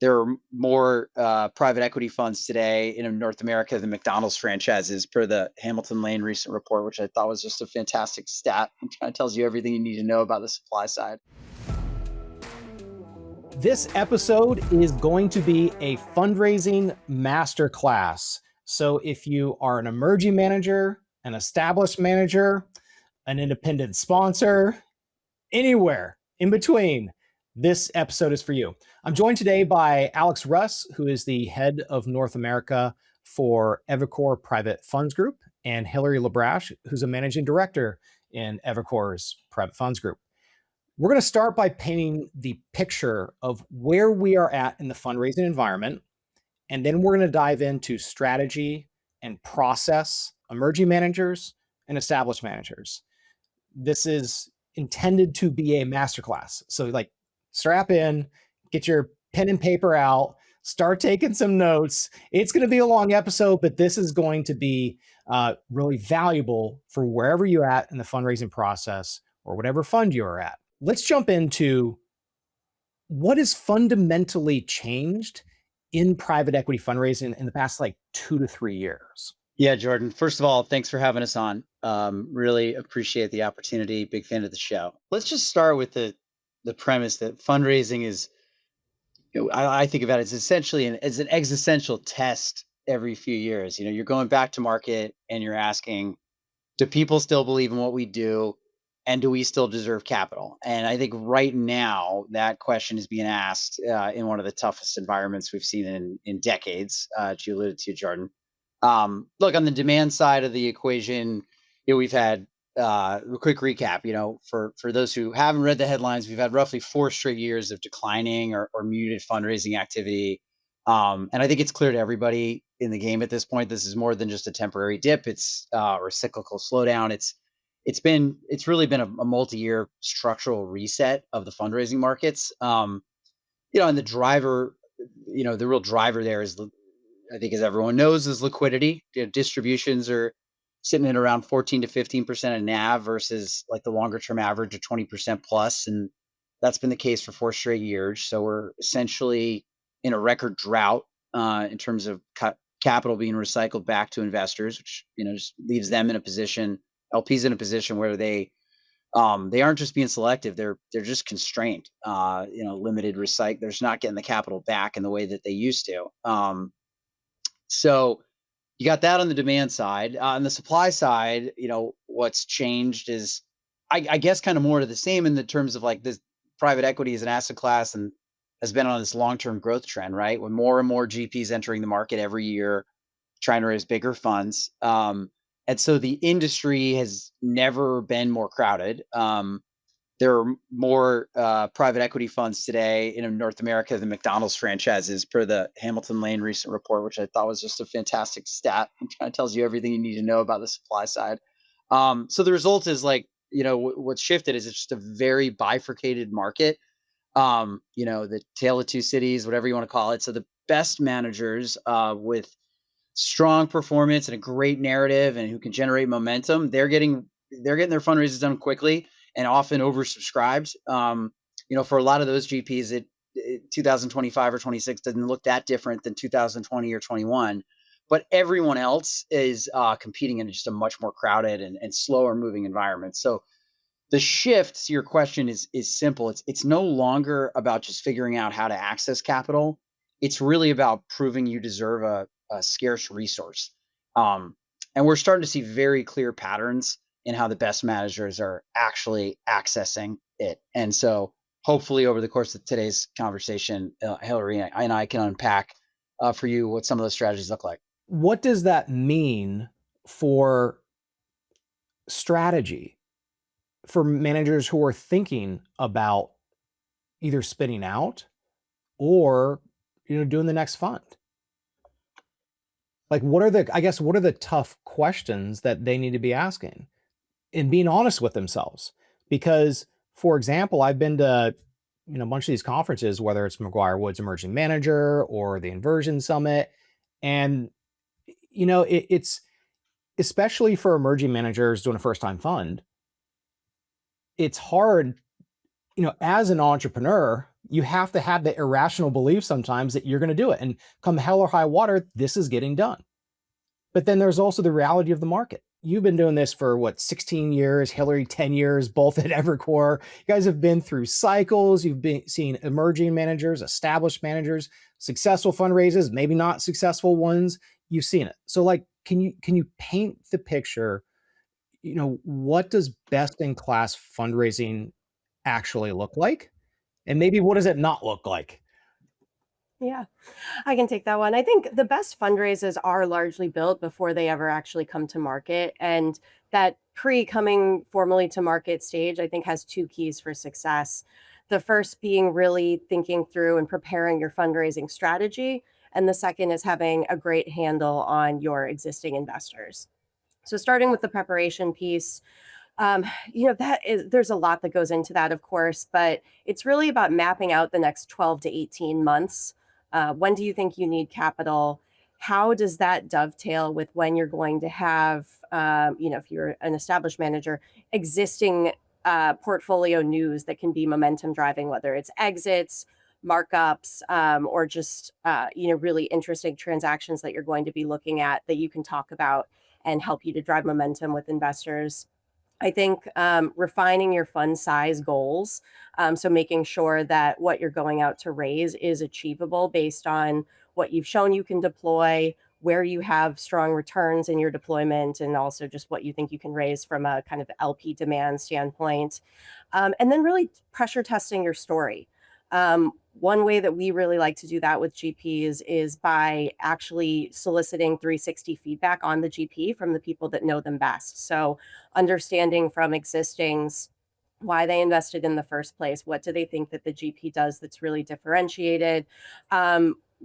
there are more private equity funds today in North America than McDonald's franchises, per the Hamilton Lane recent report, which I thought was just a fantastic stat. It kind of tells you everything you need to know about the supply side. This episode is going to be a fundraising masterclass. So if you are an emerging manager, an established manager, an independent sponsor, anywhere in between, this episode is for you. I'm joined today by Alex Russ, who is the head of North America for Evercore Private Funds Group, and Hilary LaBrash, who's a managing director in Evercore's Private Funds Group. We're going to start by painting the picture of where we are at in the fundraising environment, and then we're going to dive into strategy and process, emerging managers and established managers. This is intended to be a masterclass. So strap in, get your pen and paper out, start taking some notes. It's going to be a long episode, but this is going to be really valuable for wherever you're at in the fundraising process or whatever fund you're at. Let's jump into what has fundamentally changed in private equity fundraising in the past 2 to 3 years. Yeah, Jordan. First of all, thanks for having us on. Really appreciate the opportunity. Big fan of the show. Let's just start with the premise that fundraising is, I think about it as essentially as an existential test every few years. You're going back to market and you're asking, do people still believe in what we do? And do we still deserve capital? And I think right now that question is being asked in one of the toughest environments we've seen in decades, as you alluded to, Jordan. Look, on the demand side of the equation, we've had a quick recap. For those who haven't read the headlines, we've had roughly 4 straight years of declining or muted fundraising activity. And I think it's clear to everybody in the game at this point, this is more than just a temporary dip. It's or a cyclical slowdown. It's really been a multi-year structural reset of the fundraising markets. And the driver, the real driver there is, I think, as everyone knows, is liquidity. Distributions are sitting at around 14 to 15% of NAV versus the longer term average of 20% plus. And that's been the case for 4 straight years. So we're essentially in a record drought in terms of capital being recycled back to investors, which, just leaves them in a position, LPs in a position where they aren't just being selective, they're just constrained, limited recycle. They're just not getting the capital back in the way that they used to. So you got that on the demand side. On the supply side, what's changed is, I guess, kind of more to the same in the terms of this private equity as an asset class and has been on this long-term growth trend, right? With more and more GPs entering the market every year, trying to raise bigger funds. And so the industry has never been more crowded. There are more private equity funds today in North America than McDonald's franchises, per the Hamilton Lane recent report, which I thought was just a fantastic stat. It kind of tells you everything you need to know about the supply side. So the result is what's shifted is it's just a very bifurcated market. The tale of 2 cities, whatever you want to call it. So the best managers with strong performance and a great narrative and who can generate momentum, they're getting their fundraisers done quickly and often oversubscribed. For a lot of those GPs, 2025 or 26 doesn't look that different than 2020 or 21. But everyone else is competing in just a much more crowded and slower moving environment. So the shift to your question is simple. It's no longer about just figuring out how to access capital. It's really about proving you deserve a scarce resource. And we're starting to see very clear patterns in how the best managers are actually accessing it. And so hopefully over the course of today's conversation, Hilary and I can unpack for you what some of those strategies look like. What does that mean for strategy for managers who are thinking about either spinning out or doing the next fund? What are the tough questions that they need to be asking and being honest with themselves? Because, for example, I've been to a bunch of these conferences, whether it's McGuire Woods Emerging Manager or the Inversion Summit, and it's especially for emerging managers doing a first-time fund. It's hard, as an entrepreneur, you have to have the irrational belief sometimes that you're going to do it. And come hell or high water, this is getting done. But then there's also the reality of the market. You've been doing this for what, 16 years, Hilary, 10 years, both at Evercore. You guys have been through cycles. You've been seen emerging managers, established managers, successful fundraisers, maybe not successful ones. You've seen it. So like, can you paint the picture? What does best in class fundraising actually look like? And maybe what does it not look like? Yeah, I can take that one. I think the best fundraisers are largely built before they ever actually come to market. And that pre coming formally to market stage, I think, has two keys for success. The first being really thinking through and preparing your fundraising strategy. And the second is having a great handle on your existing investors. So, starting with the preparation piece, there's a lot that goes into that, of course, but it's really about mapping out the next 12 to 18 months. When do you think you need capital? How does that dovetail with when you're going to have, if you're an established manager, existing portfolio news that can be momentum driving, whether it's exits, markups, or just, really interesting transactions that you're going to be looking at that you can talk about and help you to drive momentum with investors. I think refining your fund size goals. So making sure that what you're going out to raise is achievable based on what you've shown you can deploy, where you have strong returns in your deployment, and also just what you think you can raise from a kind of LP demand standpoint. And then really pressure testing your story. One way that we really like to do that with GPs is by actually soliciting 360 feedback on the GP from the people that know them best. So, understanding from existings why they invested in the first place. What do they think that the GP does that's really differentiated?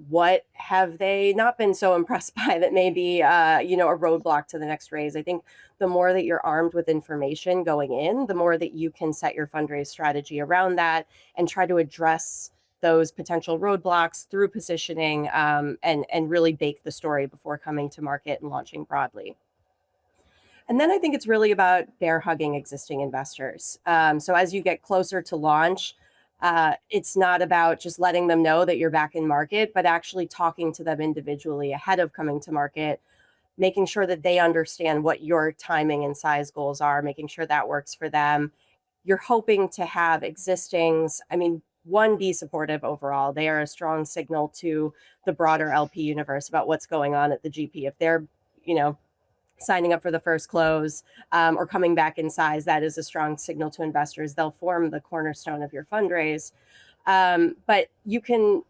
What have they not been so impressed by that may be, a roadblock to the next raise? I think the more that you're armed with information going in, the more that you can set your fundraise strategy around that and try to address those potential roadblocks through positioning, and really bake the story before coming to market and launching broadly. And then I think it's really about bear hugging existing investors. So as you get closer to launch, it's not about just letting them know that you're back in market, but actually talking to them individually ahead of coming to market, making sure that they understand what your timing and size goals are, making sure that works for them. You're hoping to have existings, I mean, one, be supportive overall. They are a strong signal to the broader LP universe about what's going on at the GP. If they're, you know, signing up for the first close, or coming back in size, that is a strong signal to investors. They'll form the cornerstone of your fundraise. But you can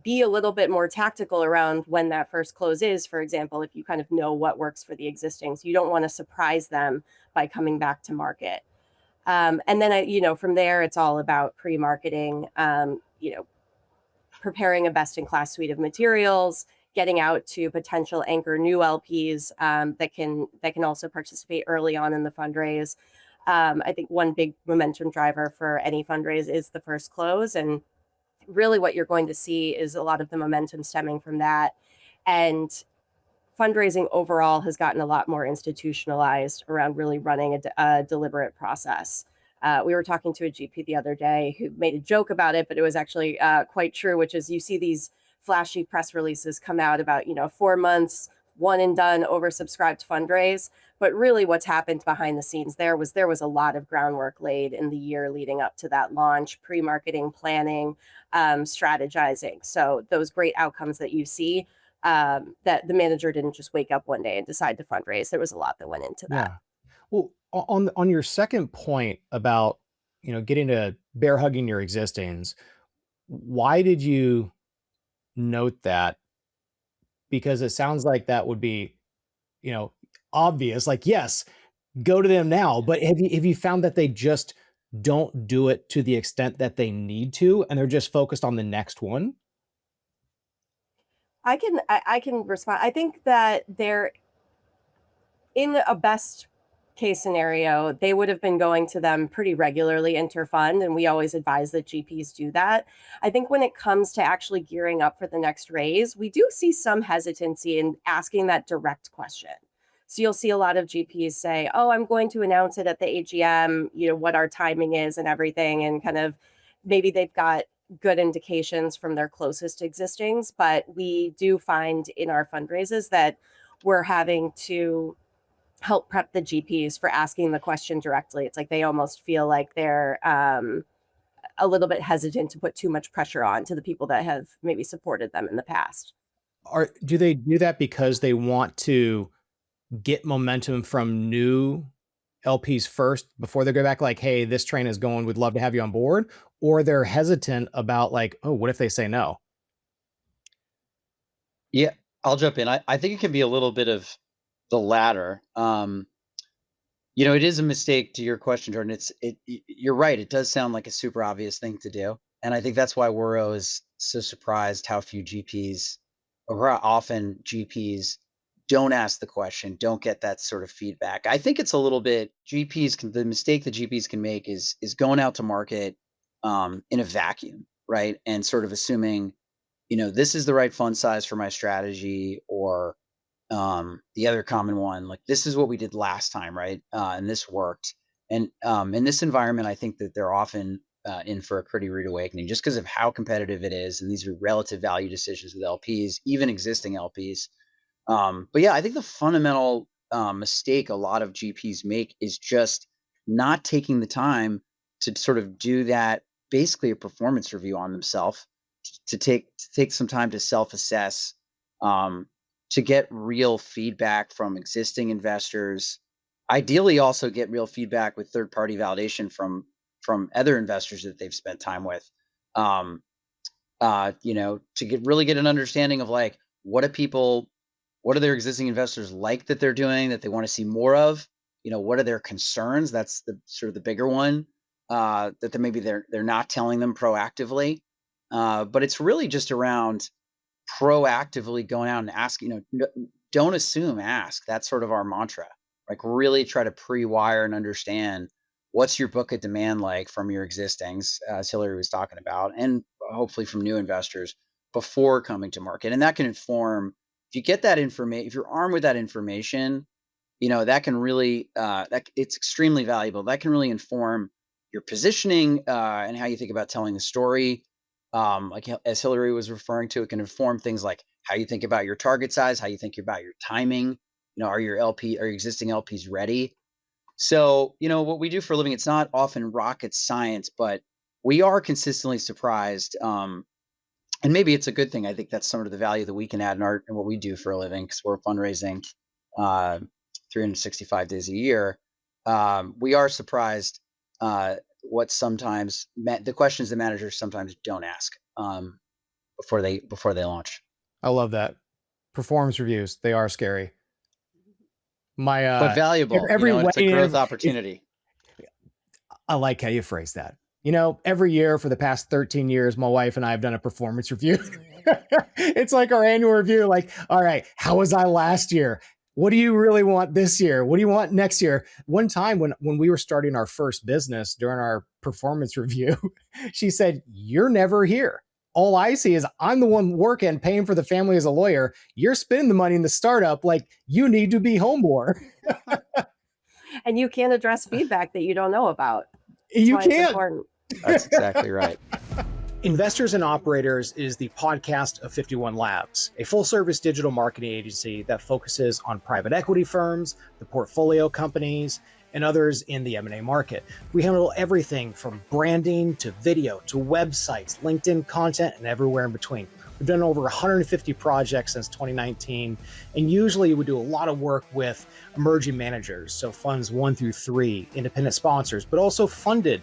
be a little bit more tactical around when that first close is. For example, if you kind of know what works for the existing, so you don't want to surprise them by coming back to market. And then, from there, it's all about pre-marketing, preparing a best-in-class suite of materials, getting out to potential anchor new LPs, that can also participate early on in the fundraise. I think one big momentum driver for any fundraise is the first close, and really what you're going to see is a lot of the momentum stemming from that. And fundraising overall has gotten a lot more institutionalized around really running a deliberate process. We were talking to a GP the other day who made a joke about it, but it was actually quite true, which is you see these flashy press releases come out about, 4 months, one and done, oversubscribed fundraise. But really what's happened behind the scenes there was a lot of groundwork laid in the year leading up to that launch, pre-marketing, planning, strategizing. So those great outcomes that you see, that the manager didn't just wake up one day and decide to fundraise. There was a lot that went into that. Yeah. Well, on your second point about, getting to bear hugging your existings, why did you note that? Because it sounds like that would be, you know, obvious. Like, yes, go to them now. But have you found that they just don't do it to the extent that they need to, and they're just focused on the next one? I can respond. I think that they're in a best case scenario, they would have been going to them pretty regularly interfund, and we always advise that GPs do that. I think when it comes to actually gearing up for the next raise, we do see some hesitancy in asking that direct question. So you'll see a lot of GPs say, "Oh, I'm going to announce it at the AGM, what our timing is and everything," and kind of maybe they've got good indications from their closest existings, but we do find in our fundraisers that we're having to help prep the GPs for asking the question directly. It's like they almost feel like they're a little bit hesitant to put too much pressure on to the people that have maybe supported them in the past. Do they do that because they want to get momentum from new LPs first before they go back like, hey, this train is going, we'd love to have you on board? Or they're hesitant about like, oh, what if they say no? Yeah, I'll jump in. I think it can be a little bit of the latter. It is a mistake to your question, Jordan. You're right. It does sound like a super obvious thing to do. And I think that's why Wuro is so surprised how few GPs or how often GPs don't ask the question, don't get that sort of feedback. I think it's a little bit the mistake that GPs can make is going out to market in a vacuum, right? And sort of assuming, this is the right fund size for my strategy, or the other common one, like, this is what we did last time, right? And this worked. And in this environment, I think that they're often in for a pretty rude awakening just because of how competitive it is. And these are relative value decisions with LPs, even existing LPs. But yeah, I think the fundamental mistake a lot of GPs make is just not taking the time to sort of do that, basically a performance review on themselves, to take some time to self-assess, to get real feedback from existing investors. Ideally, also get real feedback with third-party validation from other investors that they've spent time with. Um, to get an understanding of like, what do their existing investors like that they're doing that they want to see more of? What are their concerns? That's the sort of the bigger one, that maybe they're not telling them proactively. But it's really just around proactively going out and asking, don't assume, ask. That's sort of our mantra. Like, really try to pre-wire and understand what's your book of demand like from your existings, as Hilary was talking about, and hopefully from new investors before coming to market. And that can inform, if you get that information, if you're armed with that information, that can really, it's extremely valuable. That can really inform your positioning, and how you think about telling the story. Like, as Hilary was referring to, it can inform things like how you think about your target size, how you think about your timing. Are your existing LPs ready? So, what we do for a living, it's not often rocket science, but we are consistently surprised. And maybe it's a good thing. I think that's some of the value that we can add in what we do for a living, because we're fundraising 365 days a year. We are surprised what sometimes the questions that managers sometimes don't ask before they launch. I love that. Performance reviews, they are scary. But valuable. Every it's a growth wedding, opportunity. I like how you phrase that. Every year for the past 13 years, my wife and I have done a performance review. It's like our annual review. Like, all right, how was I last year? What do you really want this year? What do you want next year? One time when we were starting our first business, during our performance review, she said, "You're never here. All I see is I'm the one working, paying for the family as a lawyer. You're spending the money in the startup. Like, you need to be home more." And you can't address feedback that you don't know about. That's You why it's can't. important. That's exactly right. Investors and Operators is the podcast of 51 Labs, a full-service digital marketing agency that focuses on private equity firms, the portfolio companies, and others in the M&A market. We handle everything from branding to video to websites, LinkedIn content, and everywhere in between. We've done over 150 projects since 2019, and usually we do a lot of work with emerging managers, so funds 1 through 3, independent sponsors, but also funded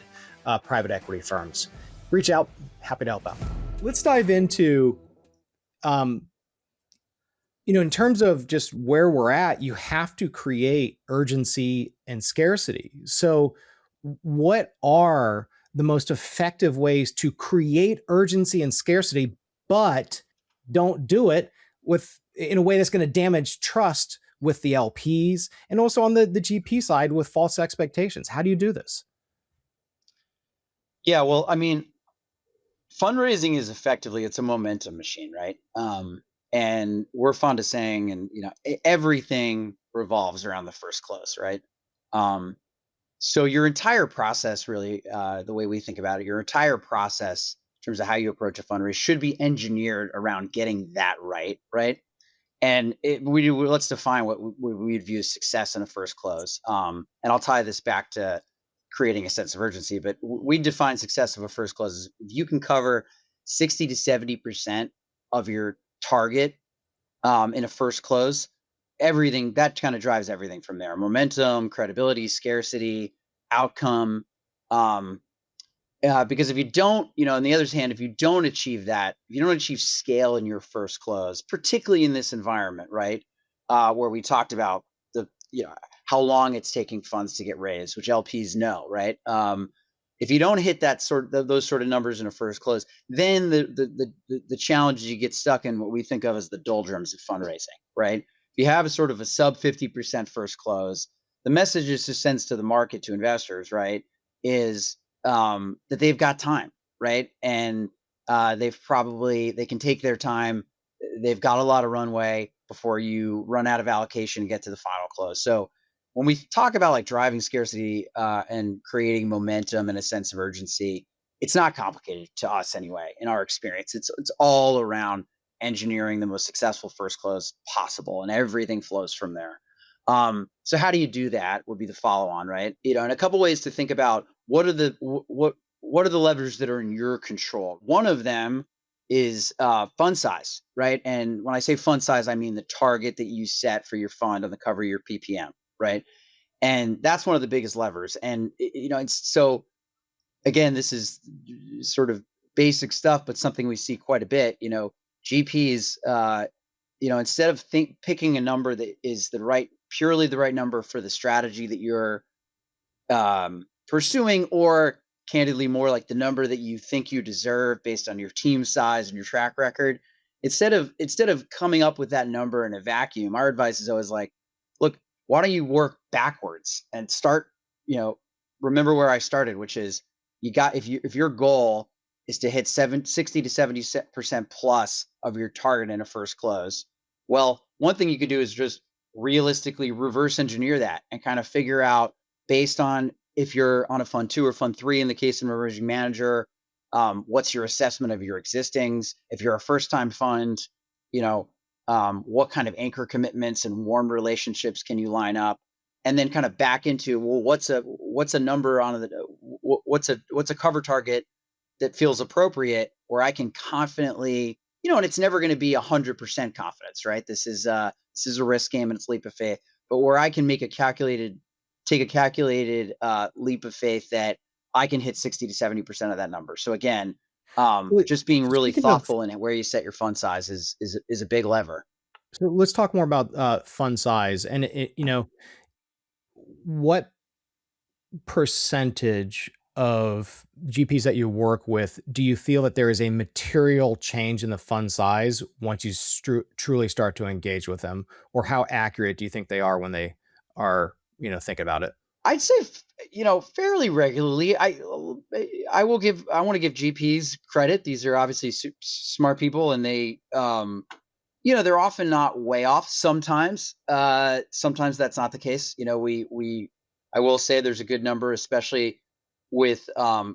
private equity firms. Reach out, happy to help out. Let's dive into, in terms of just where we're at, you have to create urgency and scarcity. So what are the most effective ways to create urgency and scarcity, but don't do it in a way that's going to damage trust with the LPs and also on the GP side with false expectations? How do you do this? Yeah, well, I mean, fundraising is effectively, it's a momentum machine, right? And we're fond of saying, and everything revolves around the first close, right? So your entire process, really, the way we think about it, your entire process terms of how you approach a fundraise should be engineered around getting that right, right? And let's define what we'd view as success in a first close. And I'll tie this back to creating a sense of urgency, but we define success of a first close as if you can cover 60 to 70% of your target in a first close, everything that kind of drives everything from there: momentum, credibility, scarcity, outcome. Um, because if you don't, on the other hand, if you don't achieve that, if you don't achieve scale in your first close, particularly in this environment, right, where we talked about the, how long it's taking funds to get raised, which LPs know, right? If you don't hit those sort of numbers in a first close, then the challenge is you get stuck in what we think of as the doldrums of fundraising, right? If you have a sort of a sub 50% first close, the message it just sends to the market, to investors, right, is that they've got time, right? And they can take their time. They've got a lot of runway before you run out of allocation and get to the final close. So when we talk about like driving scarcity and creating momentum and a sense of urgency, it's not complicated to us anyway. In our experience, it's all around engineering the most successful first close possible, and everything flows from there. So how do you do that would be the follow on, right? And a couple ways to think about what are the levers that are in your control. One of them is fund size, right? And when I say fund size, I mean the target that you set for your fund on the cover of your PPM, right? And that's one of the biggest levers. And so again, this is sort of basic stuff, but something we see quite a bit. GPs, instead of picking a number that is purely the right number for the strategy that you're pursuing, or candidly more like the number that you think you deserve based on your team size and your track record, instead of coming up with that number in a vacuum, our advice is always like, look, why don't you work backwards and start, remember where I started, which is if your goal is to hit 60 to 70% plus of your target in a first close, well, one thing you could do is just realistically reverse engineer that and kind of figure out, based on if you're on a fund 2 or fund 3 in the case of an emerging manager, what's your assessment of your existings? If you're a first time fund, what kind of anchor commitments and warm relationships can you line up? And then kind of back into, well, what's a number on what's a cover target that feels appropriate, where I can confidently, and it's never going to be 100% confidence, right? This is a risk game and it's leap of faith, but where I can take a calculated leap of faith that I can hit 60 to 70% of that number. So again, just being really thoughtful in where you set your fund size is a big lever. So let's talk more about fund size, and what percentage of GPs that you work with do you feel that there is a material change in the fund size once you truly start to engage with them, or how accurate do you think they are when they are, think about it? I'd say, fairly regularly. I want to give GPs credit. These are obviously smart people, and they, they're often not way off. Sometimes that's not the case. I will say there's a good number, especially with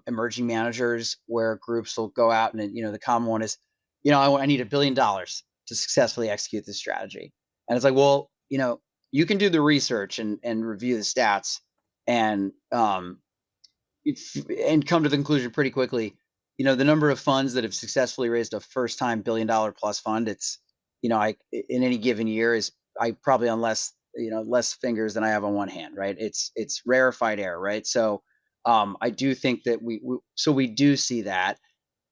emerging managers, where groups will go out and, the common one is, I need $1 billion to successfully execute this strategy. And it's like, well, you can do the research and review the stats and come to the conclusion pretty quickly. The number of funds that have successfully raised a first time $1 billion plus fund, it's, in any given year is probably on less fingers than I have on one hand, right? It's rarefied air, right? So I do think that we do see that,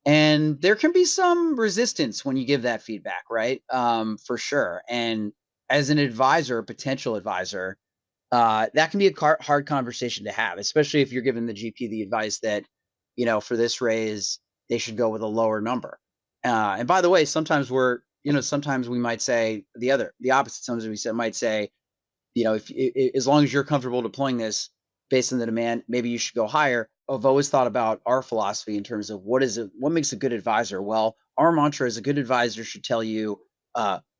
and there can be some resistance when you give that feedback, right? For sure. And as an advisor, a potential advisor, that can be a hard conversation to have, especially if you're giving the GP the advice that, for this raise, they should go with a lower number. And by the way, sometimes sometimes we might say the opposite. Sometimes we might say, if as long as you're comfortable deploying this based on the demand, maybe you should go higher. I've always thought about our philosophy in terms of what makes a good advisor. Well, our mantra is a good advisor should tell you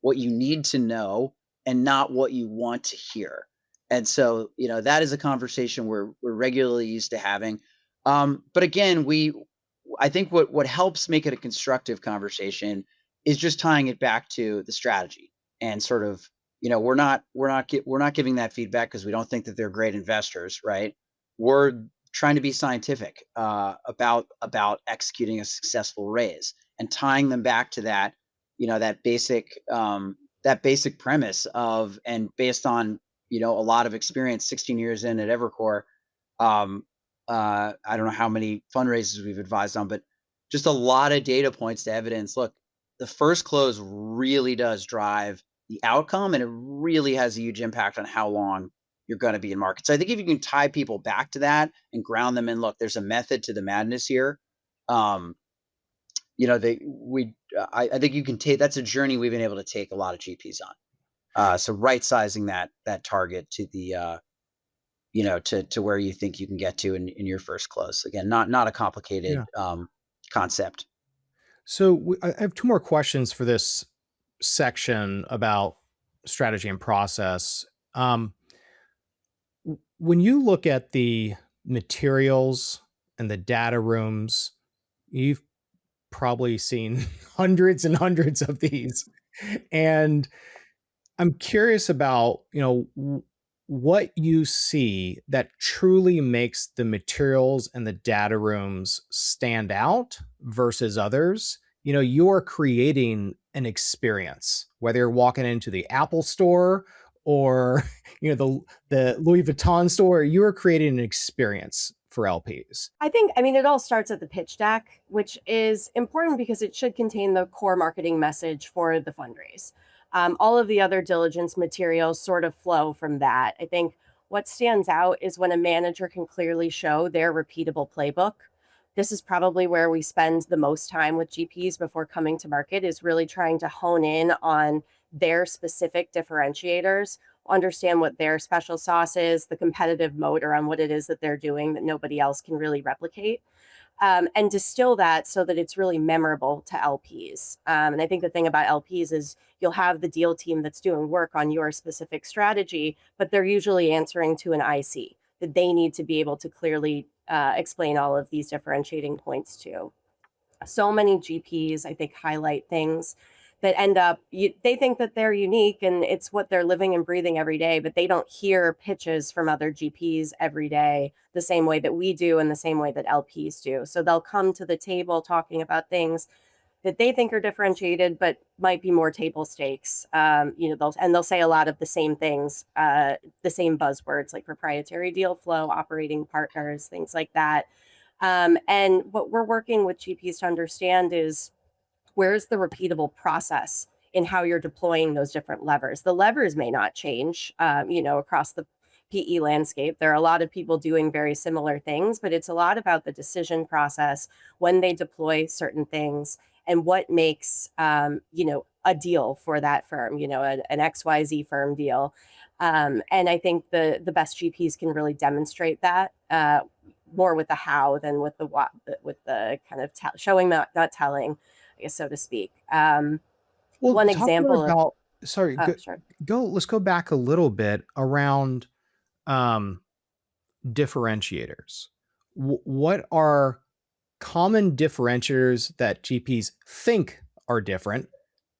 what you need to know and not what you want to hear. And so, that is a conversation we're regularly used to having. But again, we I think what helps make it a constructive conversation is just tying it back to the strategy and sort of, we're not giving that feedback because we don't think that they're great investors, right? We're trying to be scientific about executing a successful raise and tying them back to that, that basic premise of, and based on, a lot of experience, 16 years in at Evercore. um, I don't know how many fundraisers we've advised on, but just a lot of data points to evidence. Look, the first close really does drive the outcome, and it really has a huge impact on how long you're going to be in market. So I think if you can tie people back to that and ground them in, look, there's a method to the madness here. Um, I think you can take, that's a journey we've been able to take a lot of GPs on. So right sizing that target to the to where you think you can get to in your first close. Again, not a complicated Yeah. concept. So I have two more questions for this section about strategy and process. Um, when you look at the materials and the data rooms, you've probably seen hundreds and hundreds of these. And I'm curious about, what you see that truly makes the materials and the data rooms stand out versus others. You're creating an experience, whether you're walking into the Apple store or, the Louis Vuitton store, you're creating an experience for LPs. I mean, it all starts at the pitch deck, which is important because it should contain the core marketing message for the fundraise. All of the other diligence materials sort of flow from that. I think what stands out is when a manager can clearly show their repeatable playbook. This is probably where we spend the most time with GPs before coming to market, is really trying to hone in on their specific differentiators, understand what their special sauce is, the competitive moat around what it is that they're doing that nobody else can really replicate, and distill that so that it's really memorable to LPs. And I think the thing about LPs is you'll have the deal team that's doing work on your specific strategy, but they're usually answering to an IC that they need to be able to clearly explain all of these differentiating points to. So many GPs, I think, highlight things that end up, they think that they're unique and it's what they're living and breathing every day, but they don't hear pitches from other GPs every day the same way that we do and the same way that LPs do. So they'll come to the table talking about things that they think are differentiated, but might be more table stakes. They'll say a lot of the same things, the same buzzwords like proprietary deal flow, operating partners, things like that. And what we're working with GPs to understand is, where's the repeatable process in how you're deploying those different levers? The levers may not change, across the PE landscape. There are a lot of people doing very similar things, but it's a lot about the decision process when they deploy certain things and what makes, a deal for that firm, an XYZ firm deal. And I think the best GPs can really demonstrate that, more with the how than with the what, with the kind of showing, not telling, I guess, so to speak. Well, One talk more example of, about, sorry, sure. let's go back a little bit around um, differentiators. What are common differentiators that GPs think are different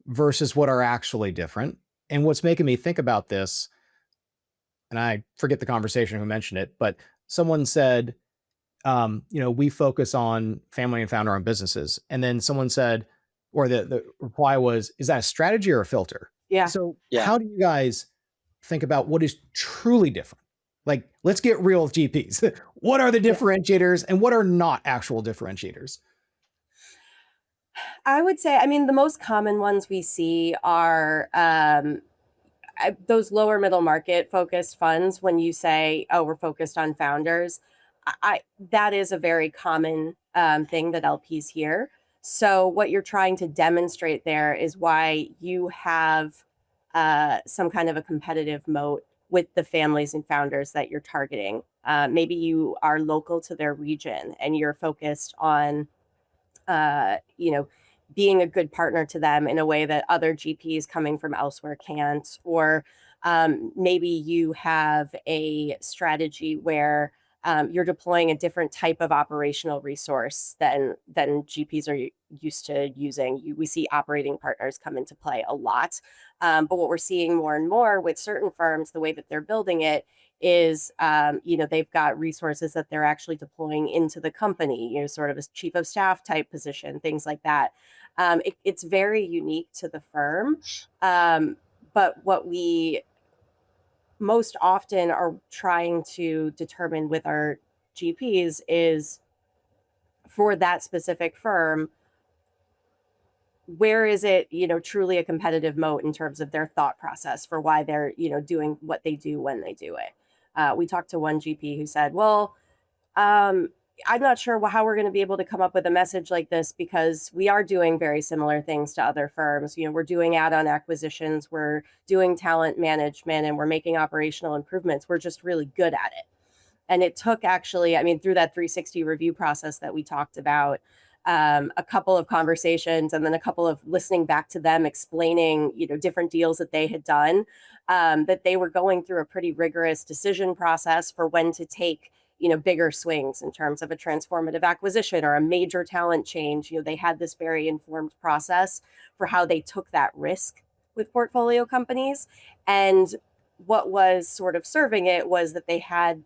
versus what are actually different? And what's making me think about this, and I forget the conversation who mentioned it, but someone said, we focus on family and founder owned businesses. And then someone said, or the reply was, is that a strategy or a filter? Yeah. So Yeah. how do you guys think about what is truly different? Like, let's get real with GPs. What are the differentiators and what are not actual differentiators? I would say, I mean, the most common ones we see are those lower middle market focused funds. When you say, oh, we're focused on founders, that is a very common thing that LPs hear. So what you're trying to demonstrate there is why you have some kind of a competitive moat with the families and founders that you're targeting. Maybe you are local to their region and you're focused on, being a good partner to them in a way that other GPs coming from elsewhere can't. Or maybe you have a strategy where you're deploying a different type of operational resource than GPs are used to using. We see operating partners come into play a lot. But what we're seeing more and more with certain firms, the way that they're building it is, they've got resources that they're actually deploying into the company, sort of a chief of staff type position, things like that. It's very unique to the firm. But what we most often are trying to determine with our GPs is, for that specific firm, where is it, truly a competitive moat in terms of their thought process for why they're, doing what they do when they do it. We talked to one GP who said, well, I'm not sure how we're going to be able to come up with a message like this, because we are doing very similar things to other firms. We're doing add-on acquisitions, we're doing talent management, and we're making operational improvements. We're just really good at it. And it took, actually, through that 360 review process that we talked about, a couple of conversations and then a couple of listening back to them explaining, different deals that they had done, that they were going through a pretty rigorous decision process for when to take, bigger swings in terms of a transformative acquisition or a major talent change. They had this very informed process for how they took that risk with portfolio companies. And what was sort of serving it was that they had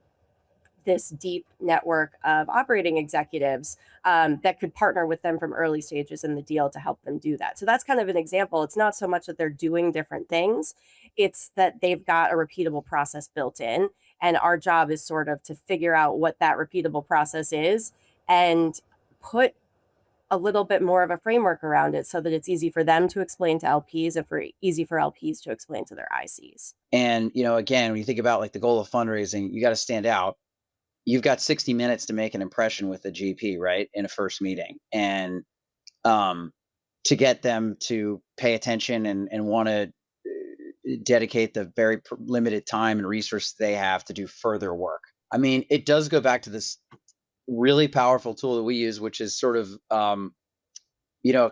this deep network of operating executives that could partner with them from early stages in the deal to help them do that. So that's kind of an example. It's not so much that they're doing different things, it's that they've got a repeatable process built in. And our job is sort of to figure out what that repeatable process is and put a little bit more of a framework around it so that it's easy for them to explain to LPs and easy for LPs to explain to their ICs. And, again, when you think about like the goal of fundraising, you got to stand out. You've got 60 minutes to make an impression with the GP, right, in a first meeting. And to get them to pay attention and want to dedicate the very limited time and resources they have to do further work. It does go back to this really powerful tool that we use, which is sort of,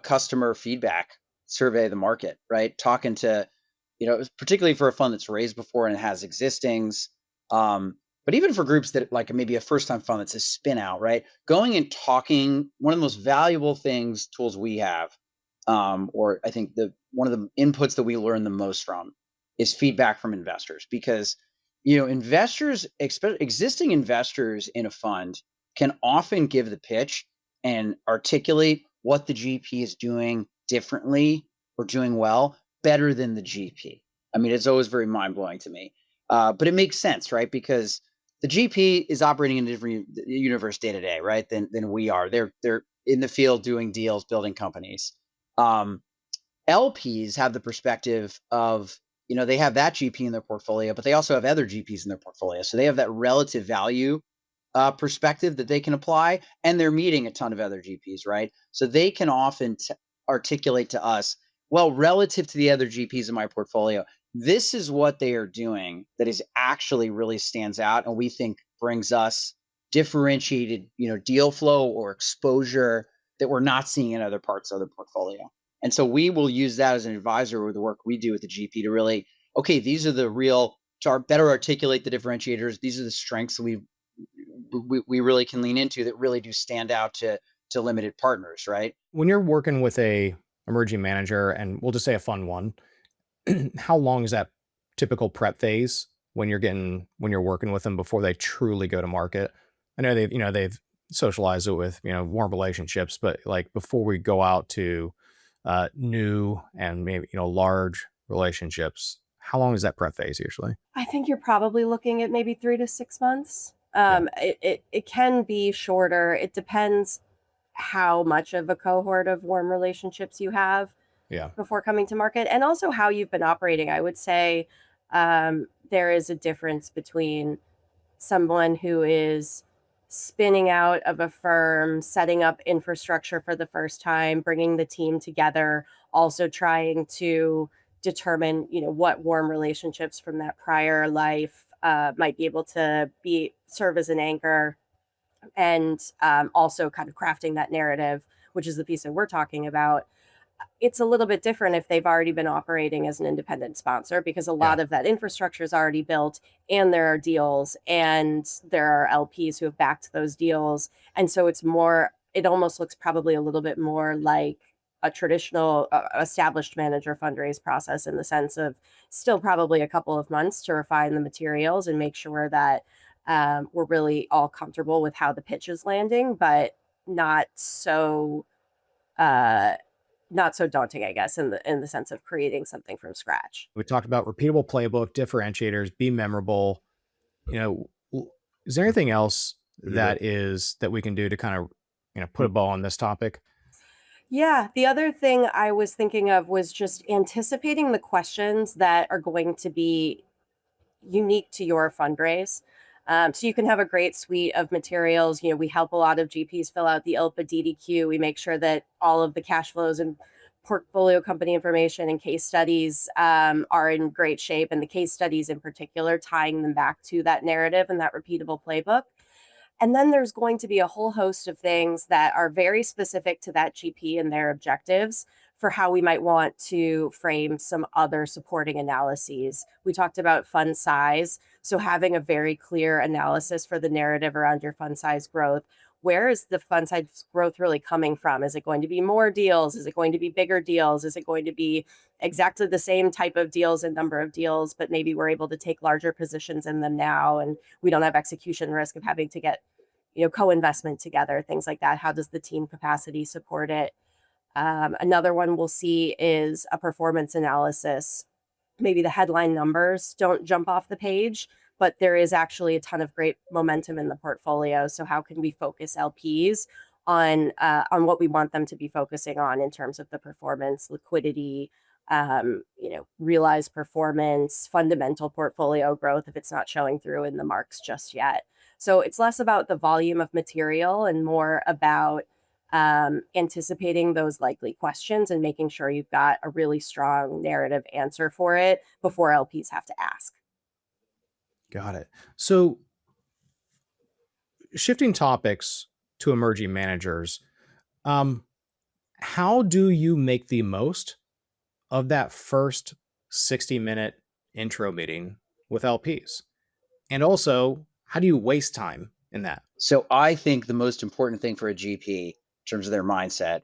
customer feedback survey of the market, right? Talking to, particularly for a fund that's raised before and has existings, but even for groups that like maybe a first time fund that's a spin out, right? Going and talking, one of the most valuable tools we have, or I think one of the inputs that we learn the most from is feedback from investors, because, investors, existing investors in a fund can often give the pitch and articulate what the GP is doing differently or doing well better than the GP. It's always very mind blowing to me. But it makes sense, right? Because the GP is operating in a different universe day to day, right? Than we are. They're in the field doing deals, building companies. LPs have the perspective of, they have that GP in their portfolio, but they also have other GPs in their portfolio. So they have that relative value perspective that they can apply, and they're meeting a ton of other GPs, right? So they can often articulate to us, well, relative to the other GPs in my portfolio, this is what they are doing that is actually really stands out, and we think brings us differentiated, deal flow or exposure that we're not seeing in other parts of the portfolio. And so we will use that as an advisor with the work we do with the GP to really, okay, these are the real, to better articulate the differentiators. These are the strengths that we really can lean into that really do stand out to limited partners, right? When you're working with a emerging manager, and we'll just say a fund one, how long is that typical prep phase when you're working with them before they truly go to market? I know they've socialized it with, warm relationships, but like before we go out to new and maybe, large relationships, how long is that prep phase usually? I think you're probably looking at maybe 3 to 6 months. Yeah. It can be shorter. It depends how much of a cohort of warm relationships you have Yeah. before coming to market, and also how you've been operating. I would say there is a difference between someone who is spinning out of a firm, setting up infrastructure for the first time, bringing the team together, also trying to determine, what warm relationships from that prior life might be able to serve as an anchor, and also kind of crafting that narrative, which is the piece that we're talking about. it's a little bit different if they've already been operating as an independent sponsor, because a Yeah. lot of that infrastructure is already built and there are deals and there are LPs who have backed those deals. And so it almost looks probably a little bit more like a traditional established manager fundraise process, in the sense of still probably a couple of months to refine the materials and make sure that we're really all comfortable with how the pitch is landing, but not so uh, not so daunting, I guess, in the sense of creating something from scratch. We talked about repeatable playbook, differentiators, be memorable. Is there anything else that we can do to kind of, put a bow on this topic? Yeah, the other thing I was thinking of was just anticipating the questions that are going to be unique to your fundraise. So you can have a great suite of materials. We help a lot of GPs fill out the ILPA DDQ. We make sure that all of the cash flows and portfolio company information and case studies are in great shape, and the case studies in particular, tying them back to that narrative and that repeatable playbook. And then there's going to be a whole host of things that are very specific to that GP and their objectives for how we might want to frame some other supporting analyses. We talked about fund size. So having a very clear analysis for the narrative around your fund size growth. Where is the fund size growth really coming from? Is it going to be more deals? Is it going to be bigger deals? Is it going to be exactly the same type of deals and number of deals, but maybe we're able to take larger positions in them now, and we don't have execution risk of having to get co-investment together, things like that. How does the team capacity support it? Another one we'll see is a performance analysis. Maybe the headline numbers don't jump off the page, but there is actually a ton of great momentum in the portfolio. So how can we focus LPs on what we want them to be focusing on in terms of the performance, liquidity, realized performance, fundamental portfolio growth if it's not showing through in the marks just yet. So it's less about the volume of material and more about anticipating those likely questions and making sure you've got a really strong narrative answer for it before LPs have to ask. Got it. So shifting topics to emerging managers, um, how do you make the most of that first 60-minute intro meeting with LPs? And also, how do you waste time in that? So I think the most important thing for a GP in terms of their mindset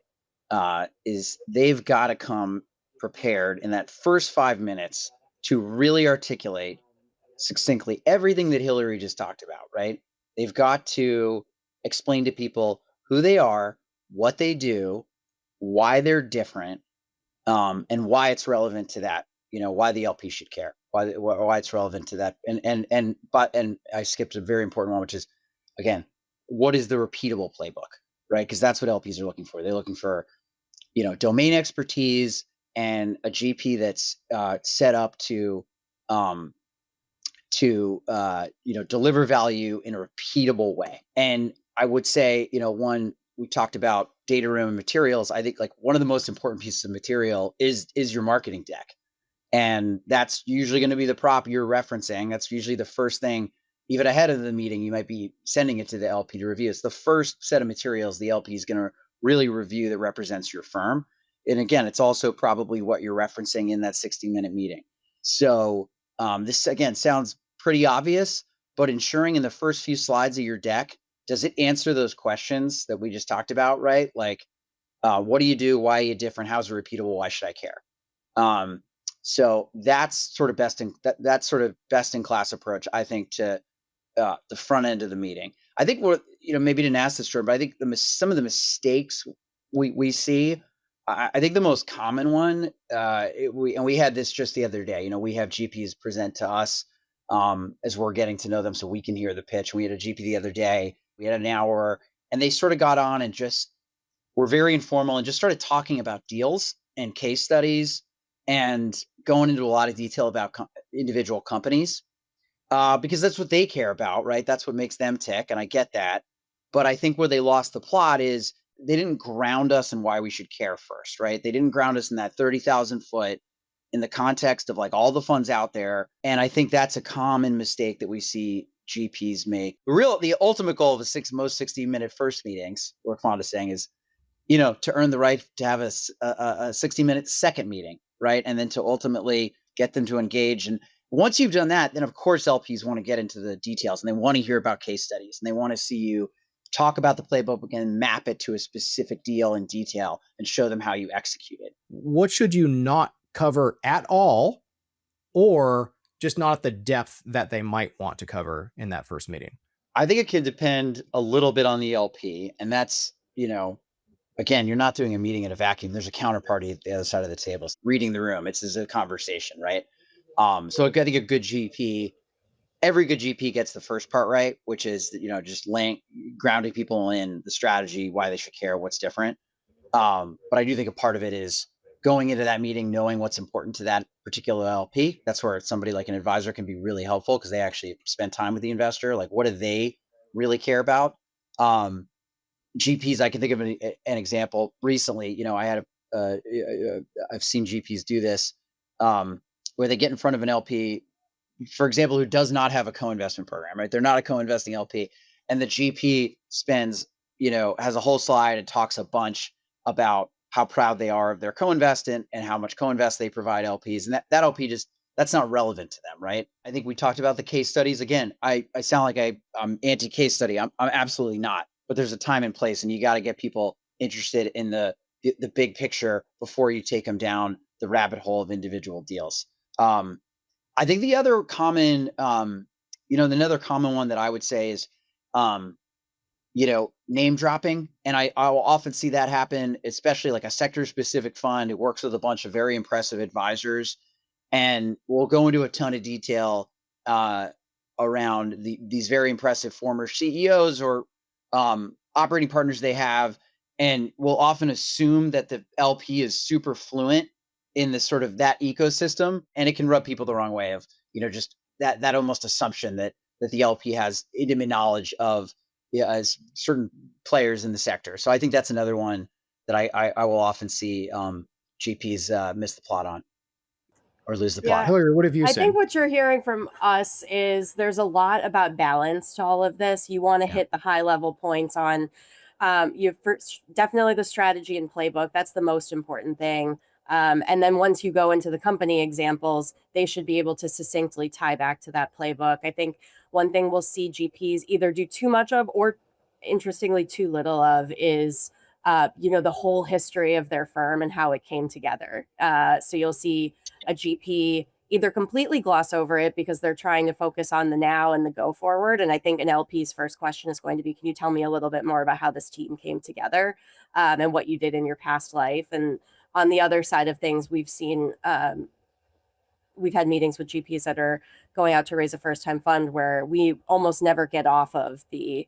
is they've got to come prepared in that first 5 minutes to really articulate succinctly everything that Hilary just talked about, right? They've got to explain to people who they are, what they do, why they're different, and why it's relevant to that. Why the LP should care, why it's relevant to that. And I skipped a very important one, which is, again, what is the repeatable playbook, right? Because that's what LPs are looking for. They're looking for, domain expertise and a GP that's set up to deliver value in a repeatable way. And I would say, one, we talked about data room and materials. I think like one of the most important pieces of material is your marketing deck. And that's usually going to be the prop you're referencing. That's usually the first thing, even ahead of the meeting, you might be sending it to the LP to review. It's the first set of materials the LP is going to really review that represents your firm. And again, it's also probably what you're referencing in that 60-minute meeting. So this, again, sounds pretty obvious, but ensuring in the first few slides of your deck, does it answer those questions that we just talked about, right? Like, what do you do? Why are you different? How's it repeatable? Why should I care? So that's sort of that's sort of best in class approach, I think, to the front end of the meeting. I think maybe didn't ask this, Jordan, but I think some of the mistakes we see. I think the most common one, we had this just the other day. We have GPs present to us as we're getting to know them, so we can hear the pitch. We had a GP the other day. We had an hour, and they sort of got on and just were very informal and just started talking about deals and case studies and going into a lot of detail about individual companies because that's what they care about, right? That's what makes them tick, and I get that. But I think where they lost the plot is they didn't ground us in why we should care first, right? They didn't ground us in that 30,000 foot in the context of like all the funds out there. And I think that's a common mistake that we see GPs make. The ultimate goal of the most 60-minute first meetings, we're fond of saying, is to earn the right to have a 60-minute second meeting, right? And then to ultimately get them to engage. And once you've done that, then of course LPs want to get into the details and they want to hear about case studies and they want to see you talk about the playbook and map it to a specific deal in detail and show them how you execute it. What should you not cover at all, or just not at the depth that they might want to cover in that first meeting? I think it can depend a little bit on the LP, and that's, again, you're not doing a meeting in a vacuum. There's a counterparty at the other side of the table. It's reading the room. It's a conversation, right? So I think a good GP, every good GP gets the first part right, which is just grounding people in the strategy, why they should care, what's different. But I do think a part of it is going into that meeting knowing what's important to that particular LP. That's where somebody like an advisor can be really helpful because they actually spend time with the investor. Like, what do they really care about? GPs, I can think of an example recently. I had I've seen GPs do this, where they get in front of an LP, for example, who does not have a co-investment program, right? They're not a co-investing LP, and the GP has a whole slide and talks a bunch about how proud they are of their co-investment and how much co-invest they provide LPs, and that LP that's not relevant to them, right? I think we talked about the case studies. Again, I sound like I'm anti-case study. I'm absolutely not. But there's a time and place, and you got to get people interested in the big picture before you take them down the rabbit hole of individual deals. I think the other common, another common one that I would say is, name dropping. And I will often see that happen, especially like a sector specific fund. It works with a bunch of very impressive advisors, and we'll go into a ton of detail around these very impressive former CEOs or operating partners they have. And we'll often assume that the LP is super fluent in this sort of that ecosystem, and it can rub people the wrong way of, just that almost assumption that the LP has intimate knowledge of as certain players in the sector. So I think that's another one that I will often see GPs miss the plot on or lose the plot. Yeah. Hilary, what have you I seen? think what you're hearing from us is there's a lot about balance to all of this. You want to hit the high level points on you first, definitely the strategy and playbook. That's the most important thing. And then once you go into the company examples, they should be able to succinctly tie back to that playbook. I think one thing we'll see GPs either do too much of or interestingly too little of is the whole history of their firm and how it came together. So you'll see a GP either completely gloss over it because they're trying to focus on the now and the go forward. And I think an LP's first question is going to be, can you tell me a little bit more about how this team came together and what you did in your past life? And on the other side of things, we've had meetings with GPs that are going out to raise a first time fund where we almost never get off of the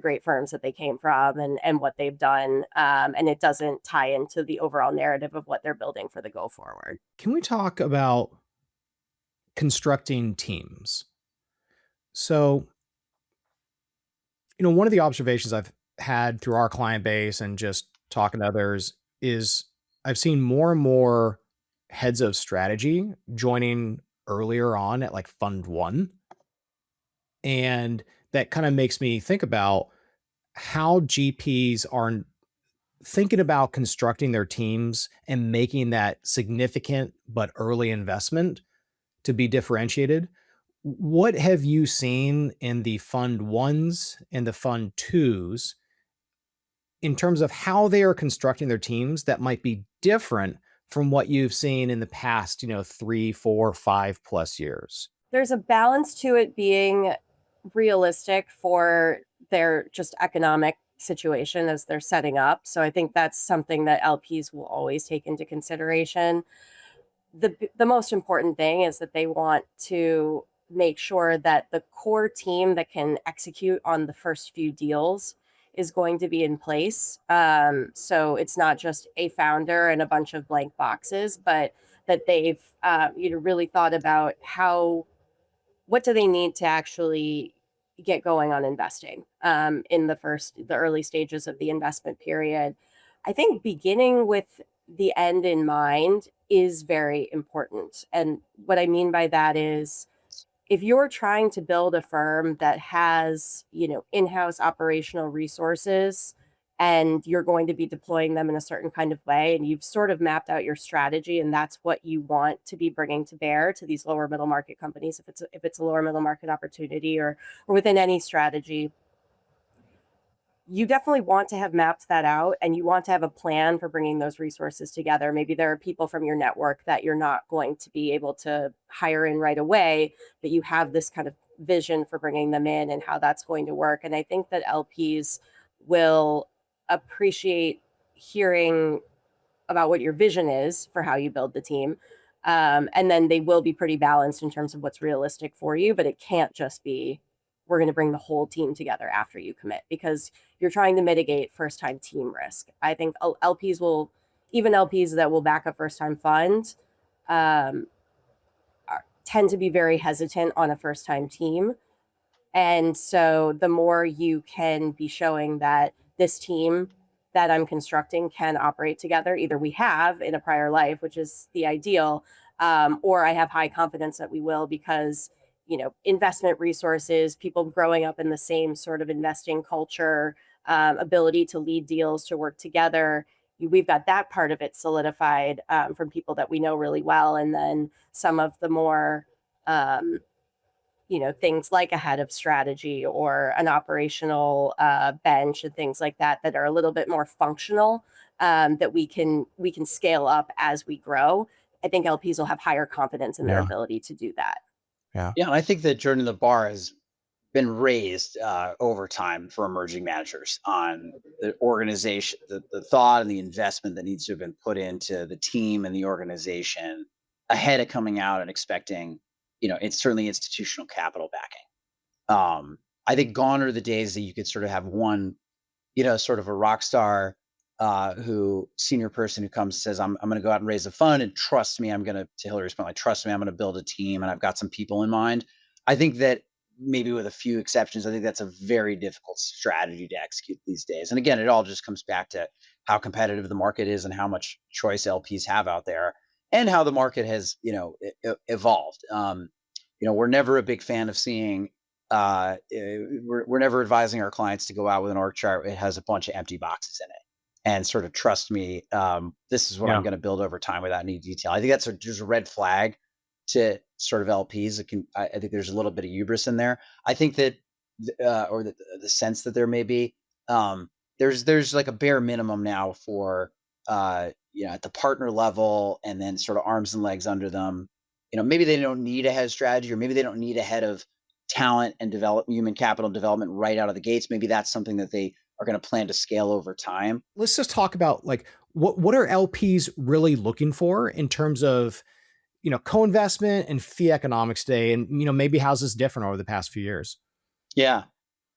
great firms that they came from and what they've done. And it doesn't tie into the overall narrative of what they're building for the go forward. Can we talk about constructing teams? So, one of the observations I've had through our client base and just talking to others is I've seen more and more heads of strategy joining earlier on at like fund one. And that kind of makes me think about how GPs are thinking about constructing their teams and making that significant but early investment to be differentiated. What have you seen in the fund ones and the fund twos in terms of how they are constructing their teams that might be different from what you've seen in the past, 3, 4, 5+ years? There's a balance to it being realistic for their just economic situation as they're setting up. So I think that's something that LPs will always take into consideration. The most important thing is that they want to make sure that the core team that can execute on the first few deals is going to be in place. So it's not just a founder and a bunch of blank boxes, but that they've really thought about what do they need to actually get going on investing in the early stages of the investment period. I think beginning with the end in mind is very important. And what I mean by that is if you're trying to build a firm that has, in-house operational resources and you're going to be deploying them in a certain kind of way, and you've sort of mapped out your strategy, and that's what you want to be bringing to bear to these lower middle market companies, if it's a lower middle market opportunity, or within any strategy, you definitely want to have mapped that out, and you want to have a plan for bringing those resources together. Maybe there are people from your network that you're not going to be able to hire in right away, but you have this kind of vision for bringing them in and how that's going to work. And I think that LPs will appreciate hearing about what your vision is for how you build the team. And then they will be pretty balanced in terms of what's realistic for you, but it can't just be, we're going to bring the whole team together after you commit, because you're trying to mitigate first time team risk. I think LPs will, even LPs that will back a first time fund, tend to be very hesitant on a first time team. And so the more you can be showing that this team that I'm constructing can operate together, either we have in a prior life, which is the ideal, or I have high confidence that we will, because, investment resources, people growing up in the same sort of investing culture, ability to lead deals, to work together. We've got that part of it solidified from people that we know really well. And then some of the more, things like a head of strategy or an operational bench and things like that, that are a little bit more functional, that we can scale up as we grow. I think LPs will have higher confidence in their Yeah. ability to do that. Yeah. Yeah, and I think that Jordan, the bar has been raised over time for emerging managers on the organization, the thought and the investment that needs to have been put into the team and the organization ahead of coming out and expecting, it's certainly institutional capital backing. I think gone are the days that you could sort of have one, sort of a rock star senior person who comes and says, I'm going to go out and raise a fund, and trust me, to Hilary's point, like, trust me, I'm going to build a team and I've got some people in mind. I think that, maybe with a few exceptions, I think that's a very difficult strategy to execute these days. And again, it all just comes back to how competitive the market is and how much choice LPs have out there, and how the market has, evolved. We're never a big fan of seeing, we're never advising our clients to go out with an org chart. It has a bunch of empty boxes in it, and sort of, trust me, this is what I'm going to build over time without any detail. I think that's just a red flag to sort of LPs. I think there's a little bit of hubris in there. I think that, or the sense that there may be, there's like a bare minimum now for, at the partner level, and then sort of arms and legs under them. Maybe they don't need a head of strategy, or maybe they don't need a head of talent and human capital development right out of the gates. Maybe that's something that they are going to plan to scale over time. Let's just talk about, like, what are LPs really looking for in terms of, co-investment and fee economics today, and maybe how's this different over the past few years? Yeah.